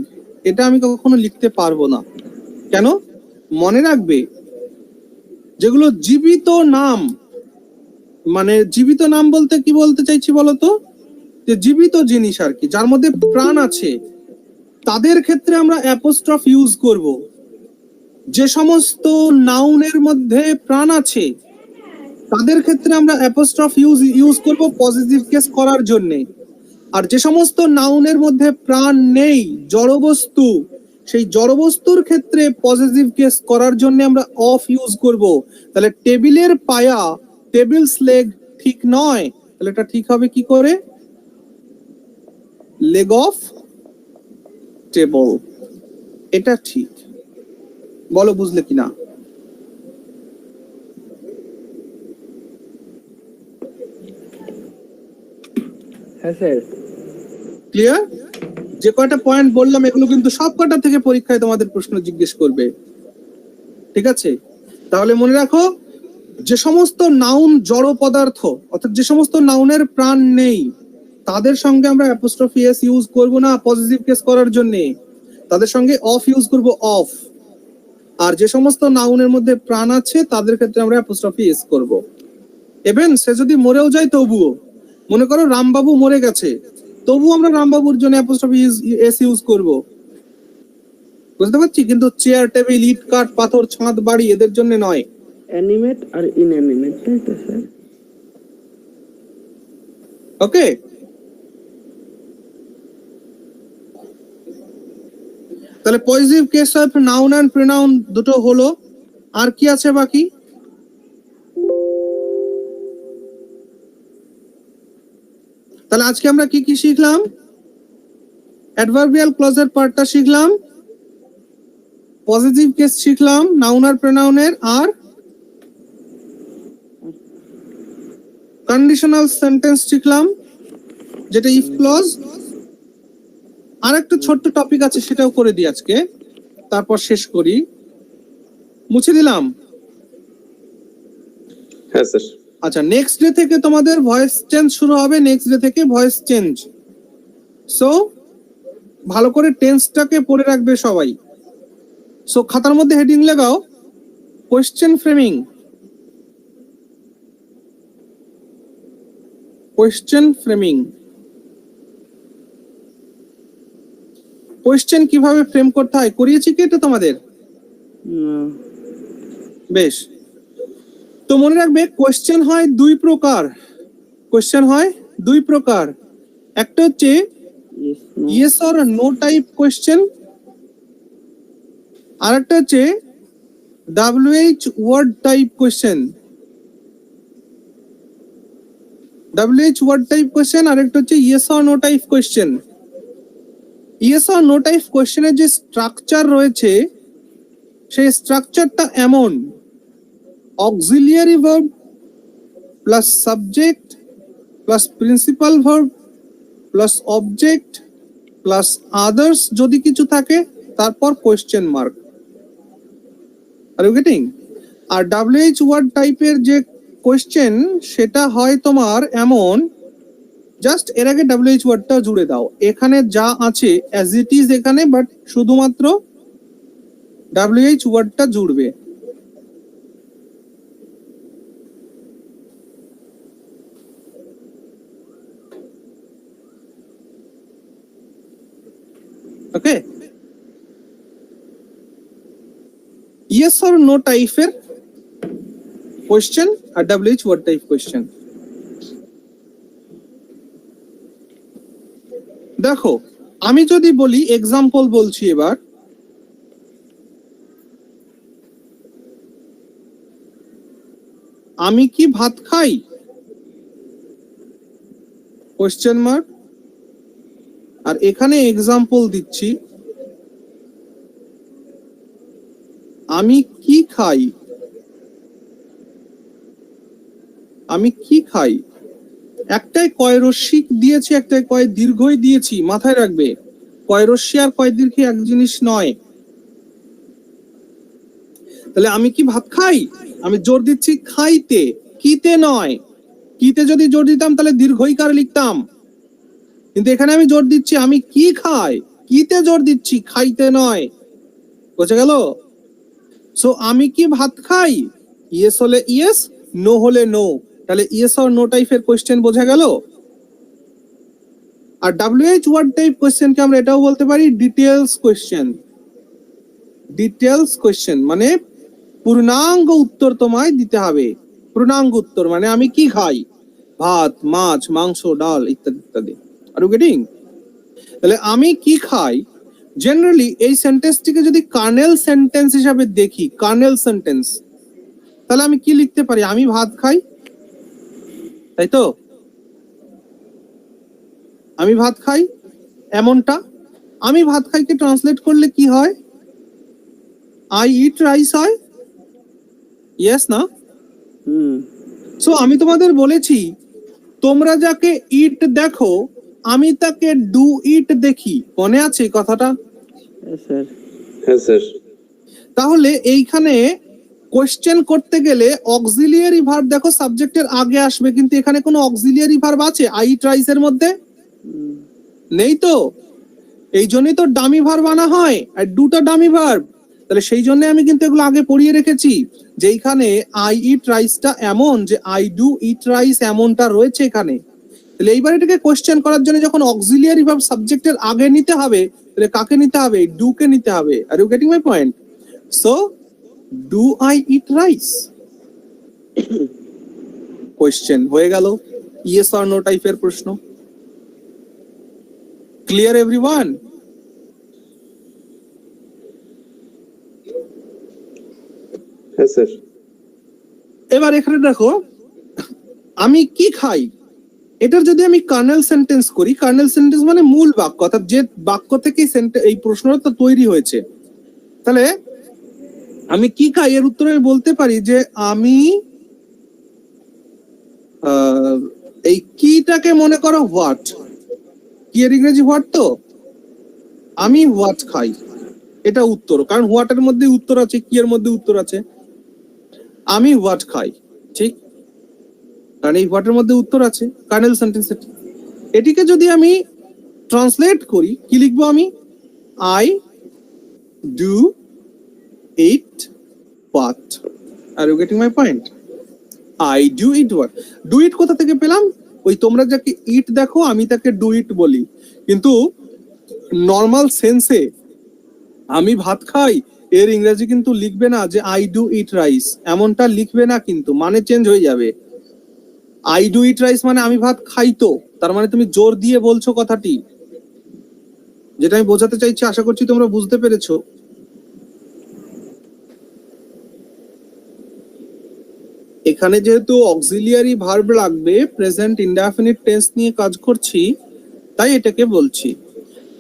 S2: এটা আমি কখনো লিখতে পারবো না। কেন? মনে রাখবে যেগুলো জীবিত নাম, মানে জীবিত নাম বলতে কি বলতে চাইছি বলতো, যে জীবিত জিনিস আর কি, যার মধ্যে প্রাণ আছে, তাদের ক্ষেত্রে আমরা অ্যাপোস্ট্রফ ইউজ করব। যে সমস্ত নাউনের মধ্যে প্রাণ আছে তাদের ক্ষেত্রে আমরা অ্যাপোস্ট্রফ ইউজ করব পজিটিভ কেস করার জন্য। আর যে সমস্ত নাউনের মধ্যে প্রাণ নেই, জড়বস্তু, সেই জড়বস্তুর ক্ষেত্রে পজিটিভ কেস করার জন্য আমরা অফ ইউজ করব। তাহলে টেবিলের পায়া, টেবিলস লেগ ঠিক নয়, তাহলে এটা ঠিক হবে কি করে? লেগ অফ টেবল, এটা ঠিক। বলো বুঝলে কিনা?
S3: হ্যাঁ স্যার।
S2: ক্লিয়ার? যে কয়টা পয়েন্ট বললাম এগুলো কিন্তু সব কটা থেকে পরীক্ষায় তোমাদের প্রশ্ন জিজ্ঞেস করবে, ঠিক আছে? তাহলে মনে রাখো, যে সমস্ত নাউন জড় পদার্থ, অর্থাৎ যে সমস্ত নাউনের প্রাণ নেই, তাদের সঙ্গে আমরা অ্যাপোস্ট্রফি এস ইউজ করব না পজিটিভ কেস করার জন্য, তাদের সঙ্গে অফ ইউজ করব, অফ। আর যে সমস্ত নাউনের মধ্যে প্রাণ আছে তাদের ক্ষেত্রে আমরা অ্যাপোস্ট্রফি এস করব। ইভেন সে যদি মরেও যায় তবুও, মনে করো রামবাবু মরে গেছে, তবু আমরা রামবাবুর জন্য অ্যাপোস্ট্রফি এস ইউজ করব, বুঝতে পারছি? কিন্তু চেয়ার, টেবিল, ইট, কাঠ, পাথর, ছাদ, বাড়ি এদের জন্য নয়।
S3: অ্যানিমেট আর ইনঅ্যানিমেট, তাই তো স্যার?
S2: ওকে, তাহলে positive case of noun and pronoun দুটো হলো। আর কি আছে বাকি? তাহলে আজকে আমরা কি কি শিখলাম? অ্যাডভার্বিয়াল ক্লজের পার্টটা শিখলাম, পজিটিভ কেস শিখলাম নাউন আর প্রোনাউনের, আর কন্ডিশনাল সেন্টেন্স শিখলাম যেটা ইফ ক্লজ। আর একটা ছোট্ট টপিক আছে সেটাও করে দিই আজকে, তারপর শেষ করি। মুছে দিলাম।
S1: হ্যাঁ স্যার।
S2: আচ্ছা, নেক্সট ডে থেকে তোমাদের ভয়েস চেঞ্জ শুরু হবে, নেক্সট ডে থেকে ভয়েস চেঞ্জ। সো ভালো করে টেন্সটাকে পড়ে রাখবে সবাই। সো খাতার মধ্যে হেডিং লাগাও question framing. Question framing, question কিভাবে ফ্রেম করতে হয় করিয়েছি কি এটা তোমাদের? বেশ, তো মনে রাখবে কোয়েশ্চেন হয় দুই প্রকার। কোয়েশ্চেন হয় দুই প্রকার, একটা হচ্ছে yes or no type question, আর একটা হচ্ছে WH word type question. WH word type question আর একটা হচ্ছে yes or no type question. Yes or no type কোয়েশ্চেনের যে স্ট্রাকচার রয়েছে সেই স্ট্রাকচারটা এমন: auxiliary verb plus subject plus principal verb plus object plus others যদি কিছু থাকে, তারপর question mark. Are you getting? আর WH ওয়ার্ড টাইপের যে কোয়েশ্চেন সেটা হয় তোমার এমন, জাস্ট এর আগে WH ওয়ার্ডটা জুড়ে দাও, এখানে যা আছে অ্যাজ ইট ইজ এখানে, বাট শুধুমাত্র WH ওয়ার্ডটা জুড়বে। ওকে, ইয়েস অর নো টাইপের কোয়েশ্চেন আর WH ওয়ার্ড টাইপ কোয়েশ্চেন। দেখো, আমি যদি বলি, এক্সাম্পল বলছি এবার, আমি কি ভাত খাই? Question mark. আর এখানে এক্সাম্পল দিচ্ছি, আমি কি খাই? আমি কি খাই? একটাই কয় রস্যি দিয়েছি, একটাই কয় দীর্ঘই দিয়েছি, মাথায় রাখবে। কয় রস্যি আর কয় দীর্ঘ এক জিনিস নয়। তাহলে আমি কি ভাত খাই, আমি জোর দিচ্ছি খাইতে, কিতে নয়। কিতে যদি জোর দিতাম তাহলে দীর্ঘইকার লিখতাম, কিন্তু এখানে আমি জোর দিচ্ছি আমি কি খাই, কিতে জোর দিচ্ছি, খাইতে নয়। বুঝে গেল? সো আমি কি ভাত খাই, ইয়েস হলে ইয়েস, নো হলে নো। তাহলে ইয়েস অর নো টাইপের কোয়েশ্চেন বোঝা গেল। আর WH ওয়ার্ড টাইপ কোয়েশ্চেনকে আমরা এটাও বলতে পারি ডিটেলস কোয়েশ্চেন। ডিটেলস কোয়েশ্চেন মানে পূর্ণাঙ্গ উত্তর তোমায় দিতে হবে। পূর্ণাঙ্গ উত্তর মানে আমি কি খাই, ভাত, মাছ, মাংস, ডাল ইত্যাদি ইত্যাদি। Are you getting? তাহলে আমি কি খাই, জেনারেলি এই সেন্টেন্সটিকে যদি কার্নেল সেন্টেন্স হিসাবে দেখি, কার্নেল সেন্টেন্স, তাহলে আমি কি লিখতে পারি? আমি ভাত খাই, তাই তো? আমি ভাত খাই। এমনটা। আমি ভাত খাইকে ট্রান্সলেট করলে কি হয়? আই ইট রাইস হয়, ইয়েস না?
S3: হুম।
S2: সো আমি তোমাদের বলেছি তোমরা যাকে ইট দেখো আমি তাকে ডু ইট দেখি, মনে আছে এই কথাটা?
S3: স্যার
S1: হ্যাঁ স্যার।
S2: তাহলে এইখানে কোশ্চেন করতে গেলে অক্সিলিয়ারি ভার্ব দেখো সাবজেক্টের আগে আসবে, কিন্তু এখানে কোনো অক্সিলিয়ারি ভার্ব আছে আই ইট রাইস এর মধ্যে? নেই তো। এই জন্যই তো ডামি ভার্ব আনা হয়, আর দুটো ডামি ভার্ব। তাহলে সেই জন্য আমি কিন্তু এগুলো আগে পড়িয়ে রেখেছি যে এইখানে আই ইট রাইসটা এমন যে আই ডু ইট রাইস এমনটা রয়েছে এখানে। তাহলে এইবার এটাকে কোশ্চেন করার জন্য যখন অক্সিলিয়ারি ভার্ব সাবজেক্টের আগে নিতে হবে, তাহলে কাকে নিতে হবে? ডু কে নিতে হবে। Are you getting my point? So do I eat rice question হয়ে গেল, ইয়েস অর নো টাইপের প্রশ্ন। Clear everyone?
S1: হ্যাঁ স্যার।
S2: এবার এখানে দেখো আমি কি খাই, এটার যদি আমি কার্নেল সেন্টেন্স করি, কার্নেল সেন্টেন্স মানে মূল বাক্য, অর্থাৎ যে বাক্য থেকে এই প্রশ্নটা তৈরি হয়েছে, তাহলে আমি কি খাই এর উত্তরে আমি বলতে পারি যে আমি এই কিটাকে মনে করো হোয়াট, কি এর ইংরেজি হোয়াট, তো আমি হোয়াট খাই, এটা উত্তর। কারণ হোয়াটের মধ্যে উত্তর আছে, কি এর মধ্যে উত্তর আছে, আমি হোয়াট খাই, ঠিক? কারণ এই হোয়াটের মধ্যে উত্তর আছে, কার্নেল সেন্টেন্স। এটিকে যদি আমি ট্রান্সলেট করি কি লিখবো আমি? I do eat what. Are you getting my point? I do eat what. Do eat কোথা থেকে পেলাম? ওই তোমরা যাকে ইট দেখো আমি তাকে ডু ইট বলি, কিন্তু নর্মাল সেন্সে আমি ভাত খাই এর ইংরেজি কিন্তু লিখবে না যে আই ডু ইট রাইস, এমনটা লিখবে না, কিন্তু মানে চেঞ্জ হয়ে যাবে। আই ডু ইট রাইস মানে আমি ভাত খাই, তো তার মানে তুমি জোর দিয়ে বলছো কথাটি, যেটা আমি বোঝাতে চাইছি আশা করছি তোমরা বুঝতে পেরেছো। এখানে যেহেতু অক্সিলিয়ারি ভার্ব লাগবে, প্রেজেন্ট ইনডেফিনিট টেন্স নিয়ে কাজ করছি, তাই এটাকে বলছি।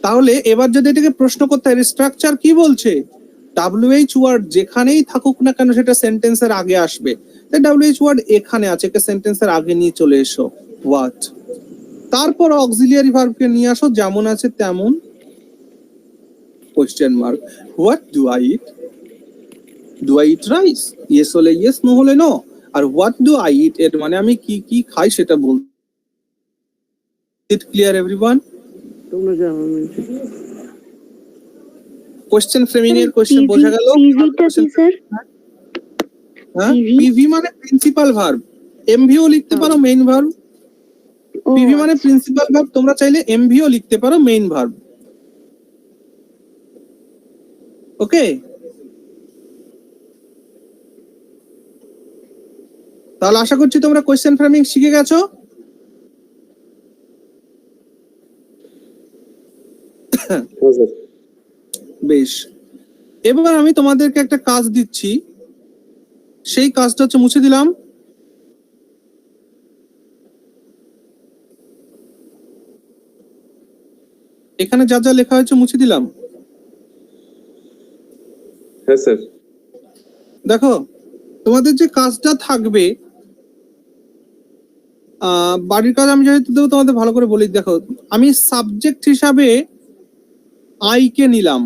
S2: তাহলে এবার যদি এটাকে প্রশ্ন করতে হয় স্ট্রাকচার কি বলছে, WH ওয়ার্ড যেখানেই থাকুক না কেন সেটা সেন্টেন্সের আগে আসবে, তাই WH ওয়ার্ড এখানে আছে, একে সেন্টেন্সের আগে নিয়ে চলে এসো হোয়াট, তারপর অক্সিলিয়ারি ভার্বকে নিয়ে আসো যেমন আছে তেমন, question mark. What do I eat? Do I eat rice? Yes হলে ইয়েস, নো হলে নো। আর হোয়াট ডু আই ইট এর মানে আমি কি কি খাই সেটা বল। It clear everyone?
S3: তোমরা যা
S2: কোশ্চেন ফ্রেমিং এর কোশ্চেন বোঝা গেল?
S4: পিভিটা কি স্যার?
S2: হ্যাঁ,
S4: PV?
S2: পিভি মানে প্রিন্সিপাল ভার্ব, এমভিও লিখতে পারো মেইন ভার্ব।
S4: ও
S2: পিভি মানে
S4: আচ্ছা।
S2: প্রিন্সিপাল ভার্ব, তোমরা চাইলে এমভিও লিখতে পারো মেইন ভার্ব। ওকে, তাহলে আশা করছি তোমরা কোশ্চেন ফ্রেমিং শিখে গেছো।
S1: হ্যাঁ স্যার।
S2: বেশ, এবার আমি তোমাদেরকে একটা কাজ দিচ্ছি, সেই কাজটা হচ্ছে মুছে দিলাম। এখানে যা যা লেখা হয়েছে মুছে দিলাম।
S1: হ্যাঁ স্যার।
S2: দেখো তোমাদের যে কাজটা থাকবে, বাড়ির কাজ আমি যেহেতু দেবো তোমাদের ভালো করে বলি। দেখো আমি সাবজেক্ট হিসাবে আই কে নিলাম,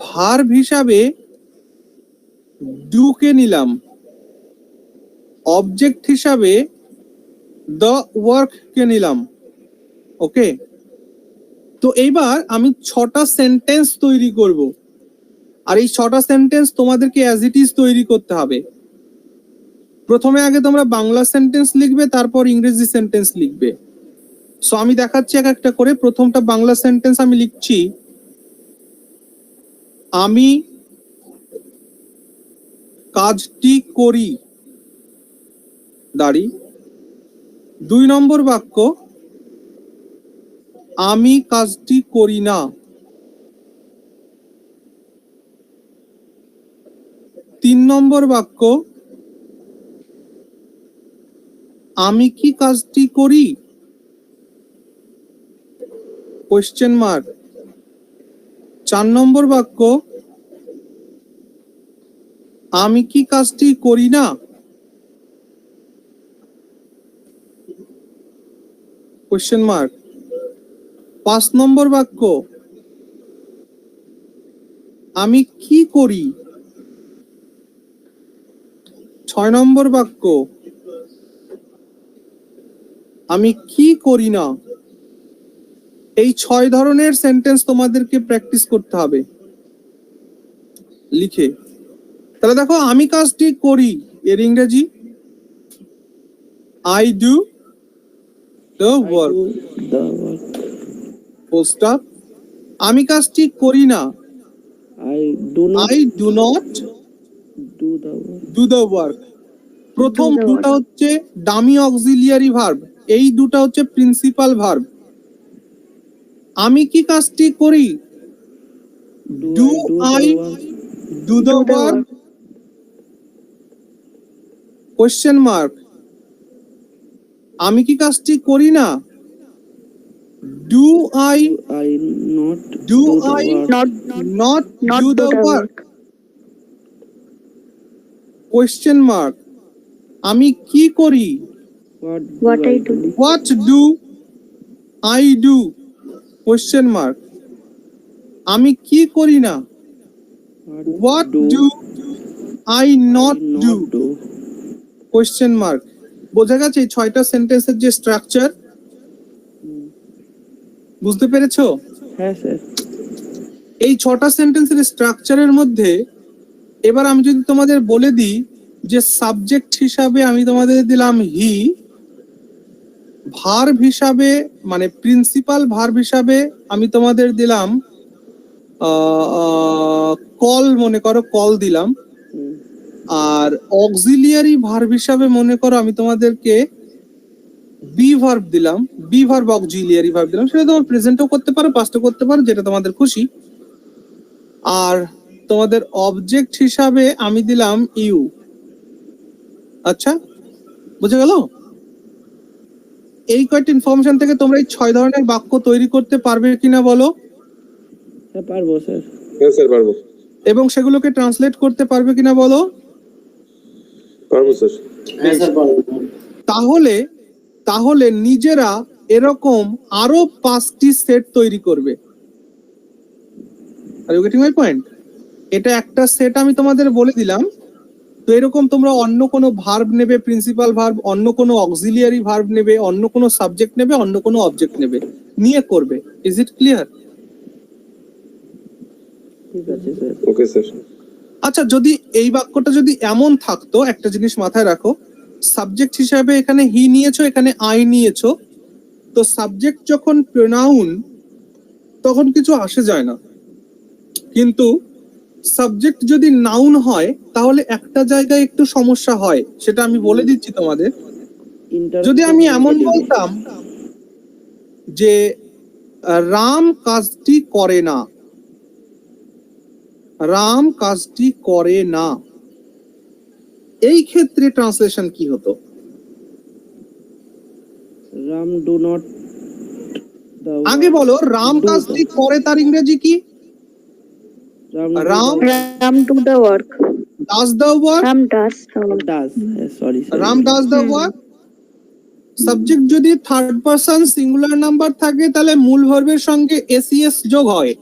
S2: ভার্ব হিসাবে ডু কে নিলাম, অবজেক্ট হিসাবে দ্য ওয়ার্ক কে নিলাম। ওকে, তো এইবার আমি 6টা সেন্টেন্স তৈরি করব, আর এই 6টা সেন্টেন্স তোমাদেরকে অ্যাজ ইট ইজ তৈরি করতে হবে। প্রথমে আগে তোমরা বাংলা সেন্টেন্স লিখবে, তারপর ইংরেজি সেন্টেন্স লিখবে। সো আমি দেখাচ্ছি এক একটা করে। প্রথমটা বাংলা সেন্টেন্স আমি লিখছি, আমি কাজটি করি দাঁড়ি। 2 নম্বর বাক্য, আমি কাজটি করি না। 3 নম্বর বাক্য, আমি কি কাজটি করি। Question mark. 4 নম্বর বাক্য, আমি কি কাজটি করি না? Question mark. 5 নম্বর বাক্য, আমি কি করি? 6 নম্বর বাক্য, আমি কি করি না? এই 6 ধরনের সেন্টেন্স তোমাদেরকে প্র্যাকটিস করতে হবে লিখে। তাহলে দেখো, আমি কাজটি করি এর ইংরেজি I do the work,
S3: the work.
S2: Full stop. আমি কাজটি করি না,
S3: I do not
S2: I do not
S3: do the work.
S2: Do the work. প্রথম
S4: Do the
S2: দুটা
S4: work.
S2: হচ্ছে ডামি অক্সিলিয়ারি ভার্ব, এই দুটা হচ্ছে প্রিন্সিপাল ভার্ব। আমি কি কাজটি করি? Do I do the
S4: Do the
S2: work?
S4: work.
S2: Question mark. আমি কি কাজটি করি না? Do I
S3: I not
S2: Do
S3: do the
S2: I-
S3: work.
S2: Not
S4: Not
S2: do
S4: do
S2: the
S4: the
S2: work?
S4: work.
S2: Question mark. আমি কি করি?
S4: What I do.
S2: What do I do? Question mark. আমি কি করি না? What do I not do?
S3: do.
S2: Question mark. বোঝা গেছে এই 6টা সেন্টেন্সের যে স্ট্রাকচার? বুঝতে পেরেছো?
S3: হ্যাঁ স্যার।
S2: এই 6টা সেন্টেন্সের স্ট্রাকচারের মধ্যে এবার আমি যদি তোমাদের বলে দিই যে সাবজেক্ট হিসাবে আমি তোমাদের দিলাম হি, ভার্ব হিসাবে মানে প্রিন্সিপাল ভার্ব হিসাবে আমি তোমাদের দিলাম কল, মনে করো কল দিলাম। আর অক্সিলিয়ারি ভার্ব হিসাবে মনে করো আমি তোমাদেরকে বি ভার্ব দিলাম, বি ভার্ব অক্সিলিয়ারি ভার্ব দিলাম। সেটা তোমার প্রেজেন্টও করতে পারো, পাস্টও করতে পারো, যেটা তোমাদের খুশি। আর তোমাদের অবজেক্ট হিসাবে আমি দিলাম ইউ। আচ্ছা, বুঝে গেল? এই কয়েকটা ইনফরমেশন থেকে তোমরা এই 6 ধরনের বাক্য তৈরি করতে পারবে কিনা বলো?
S3: হ্যাঁ পারবো স্যার।
S1: হ্যাঁ স্যার পারবো,
S2: এবং সেগুলোকে ট্রান্সলেট করতে পারবে কিনা বলো?
S1: পারবো স্যার।
S2: তাহলে তাহলে নিজেরা এরকম আরো 5টি সেট তৈরি করবে। Are you getting my point? এটা একটা সেট আমি তোমাদের বলে দিলাম। তো এরকম তোমরা অন্য কোনো ভার্ব নেবে, প্রিন্সিপাল ভার্ব, অন্য কোনো অক্সিলিয়ারি ভার্ব নেবে, অন্য কোনো সাবজেক্ট নেবে, অন্য কোনো অবজেক্ট নেবে, নিয়ে করবে। Is it clear?
S3: ঠিক আছে স্যার।
S1: Okay sir.
S2: আচ্ছা, যদি এই বাক্যটা যদি এমন থাকতো, একটা জিনিস মাথায় রাখো, সাবজেক্ট হিসাবে এখানে হি নিয়েছো, এখানে আই নিয়েছো, তো সাবজেক্ট যখন প্রোনাউন তখন কিছু আসে যায় না। কিন্তু সাবজেক্ট যদি নাউন হয় তাহলে একটা জায়গায় একটু সমস্যা হয়, সেটা আমি বলে দিচ্ছি তোমাদের। যদি আমি এমন বলতাম যে রাম কাজটি করে না, রাম কাজটি করে না, এই ক্ষেত্রে ট্রান্সলেশন কি হতো?
S3: রাম ডু নট
S2: আগে বলো, রাম কাজটি করে তার ইংরেজি কি? Ram
S4: Ram do the work.
S2: Does the work.
S4: Ram does the work.
S3: Does. Sorry sir.
S2: Ram does the work. Subject যদি থার্ড পারসন সিঙ্গুলার নাম্বার থাকে তাহলে মূল ভার্বের সঙ্গে এসইএস যোগ হয়।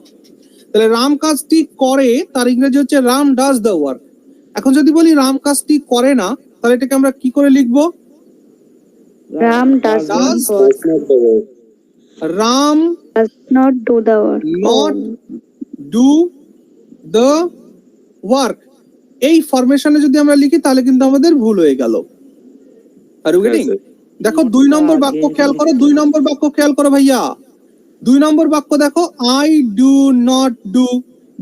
S2: তাহলে রাম কাজটি করে তার ইংরেজি হচ্ছে রাম ডাজ দ্য ওয়ার্ক। এখন যদি বলি রাম কাজটি করে না, তাহলে এটাকে আমরা কি করে লিখবো?
S4: Ram does not
S2: Does
S4: work.
S2: Ram
S4: Does not do the work.
S2: Not do the work. এই ফরমেশনে যদি আমরা লিখি তাহলে কিন্তু আমাদের ভুল হয়ে গেল। Are you getting? দেখো 2 নম্বর বাক্য খেয়াল করো, 2 নম্বর বাক্য খেয়াল করো ভাইয়া। 2 নম্বর বাক্য দেখো, আই ডু নট ডু,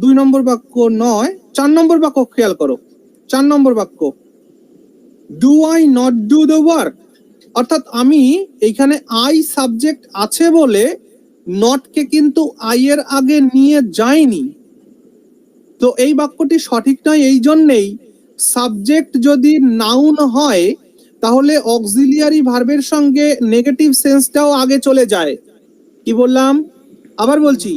S2: 2 নম্বর বাক্য নয়। 4 নম্বর বাক্য খেয়াল করো, 4 নম্বর বাক্য, do I not do the work. অর্থাৎ আমি এইখানে আই সাবজেক্ট আছে বলে নট কে কিন্তু আই এর আগে নিয়ে যাইনি। তো এই বাক্যটি সঠিক নয় এই জন্যেই, সাবজেক্ট যদি নাউন হয় তাহলে অক্সিলিয়ারি ভার্বের সঙ্গে নেগেটিভ সেন্সটাও আগে চলে যায়। কি বললাম? আবার বলছি,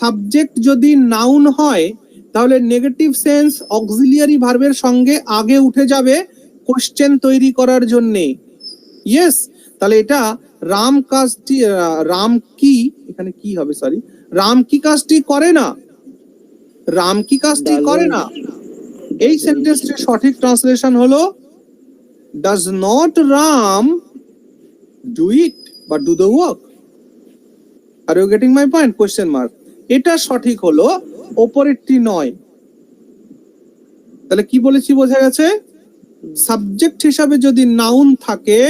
S2: সাবজেক্ট যদি নাউন হয় তাহলে নেগেটিভ সেন্স অক্সিলিয়ারি ভার্বের সঙ্গে আগে উঠে যাবে কোশ্চেন তৈরি করার জন্য। ইয়েস, তাহলে এটা রাম কাজটি, রাম কি, এখানে কি হবে, সরি, রাম কি কাজটি করে না, রাম কি কাজটি করে না। এই সেন্টেন্সটির সঠিক ট্রান্সলেশন হলো does not Ram do it বা do the work. Are you getting my point? Question mark. এটা সঠিক হলো, ওপরেরটি নয়। তাহলে কি বলেছি বোঝা গেছে? সাবজেক্ট হিসাবে যদি নাউন থাকে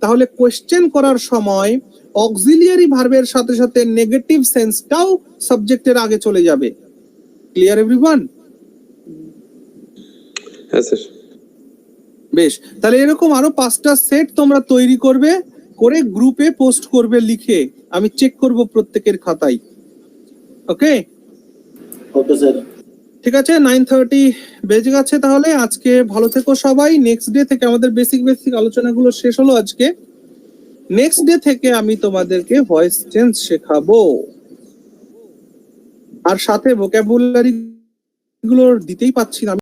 S2: তাহলে কোশ্চেন করার সময় অক্সিলিয়ারি ভার্বের সাথে সাথে নেগেটিভ সেন্সটাও সাবজেক্টের আগে চলে যাবে। Clear everyone?
S1: হ্যাঁ স্যার।
S2: বেশ, তাহলে এরকম আরো 5টা সেট তোমরা তৈরি করবে, করে গ্রুপে পোস্ট করবে লিখে, আমি চেক করব প্রত্যেকের খাতায়। ওকে
S6: ওকে স্যার।
S2: ঠিক আছে, 9:30 বেজে গেছে। তাহলে আজকে ভালো থেকো সবাই। নেক্সট ডে থেকে আমাদের বেসিক আলোচনাগুলো শেষ হলো আজকে। নেক্সট ডে থেকে আমি তোমাদেরকে ভয়েস চেঞ্জ শেখাবো, আর সাথে ভোকাবুলারি গুলো দিতেই পাচ্ছি না।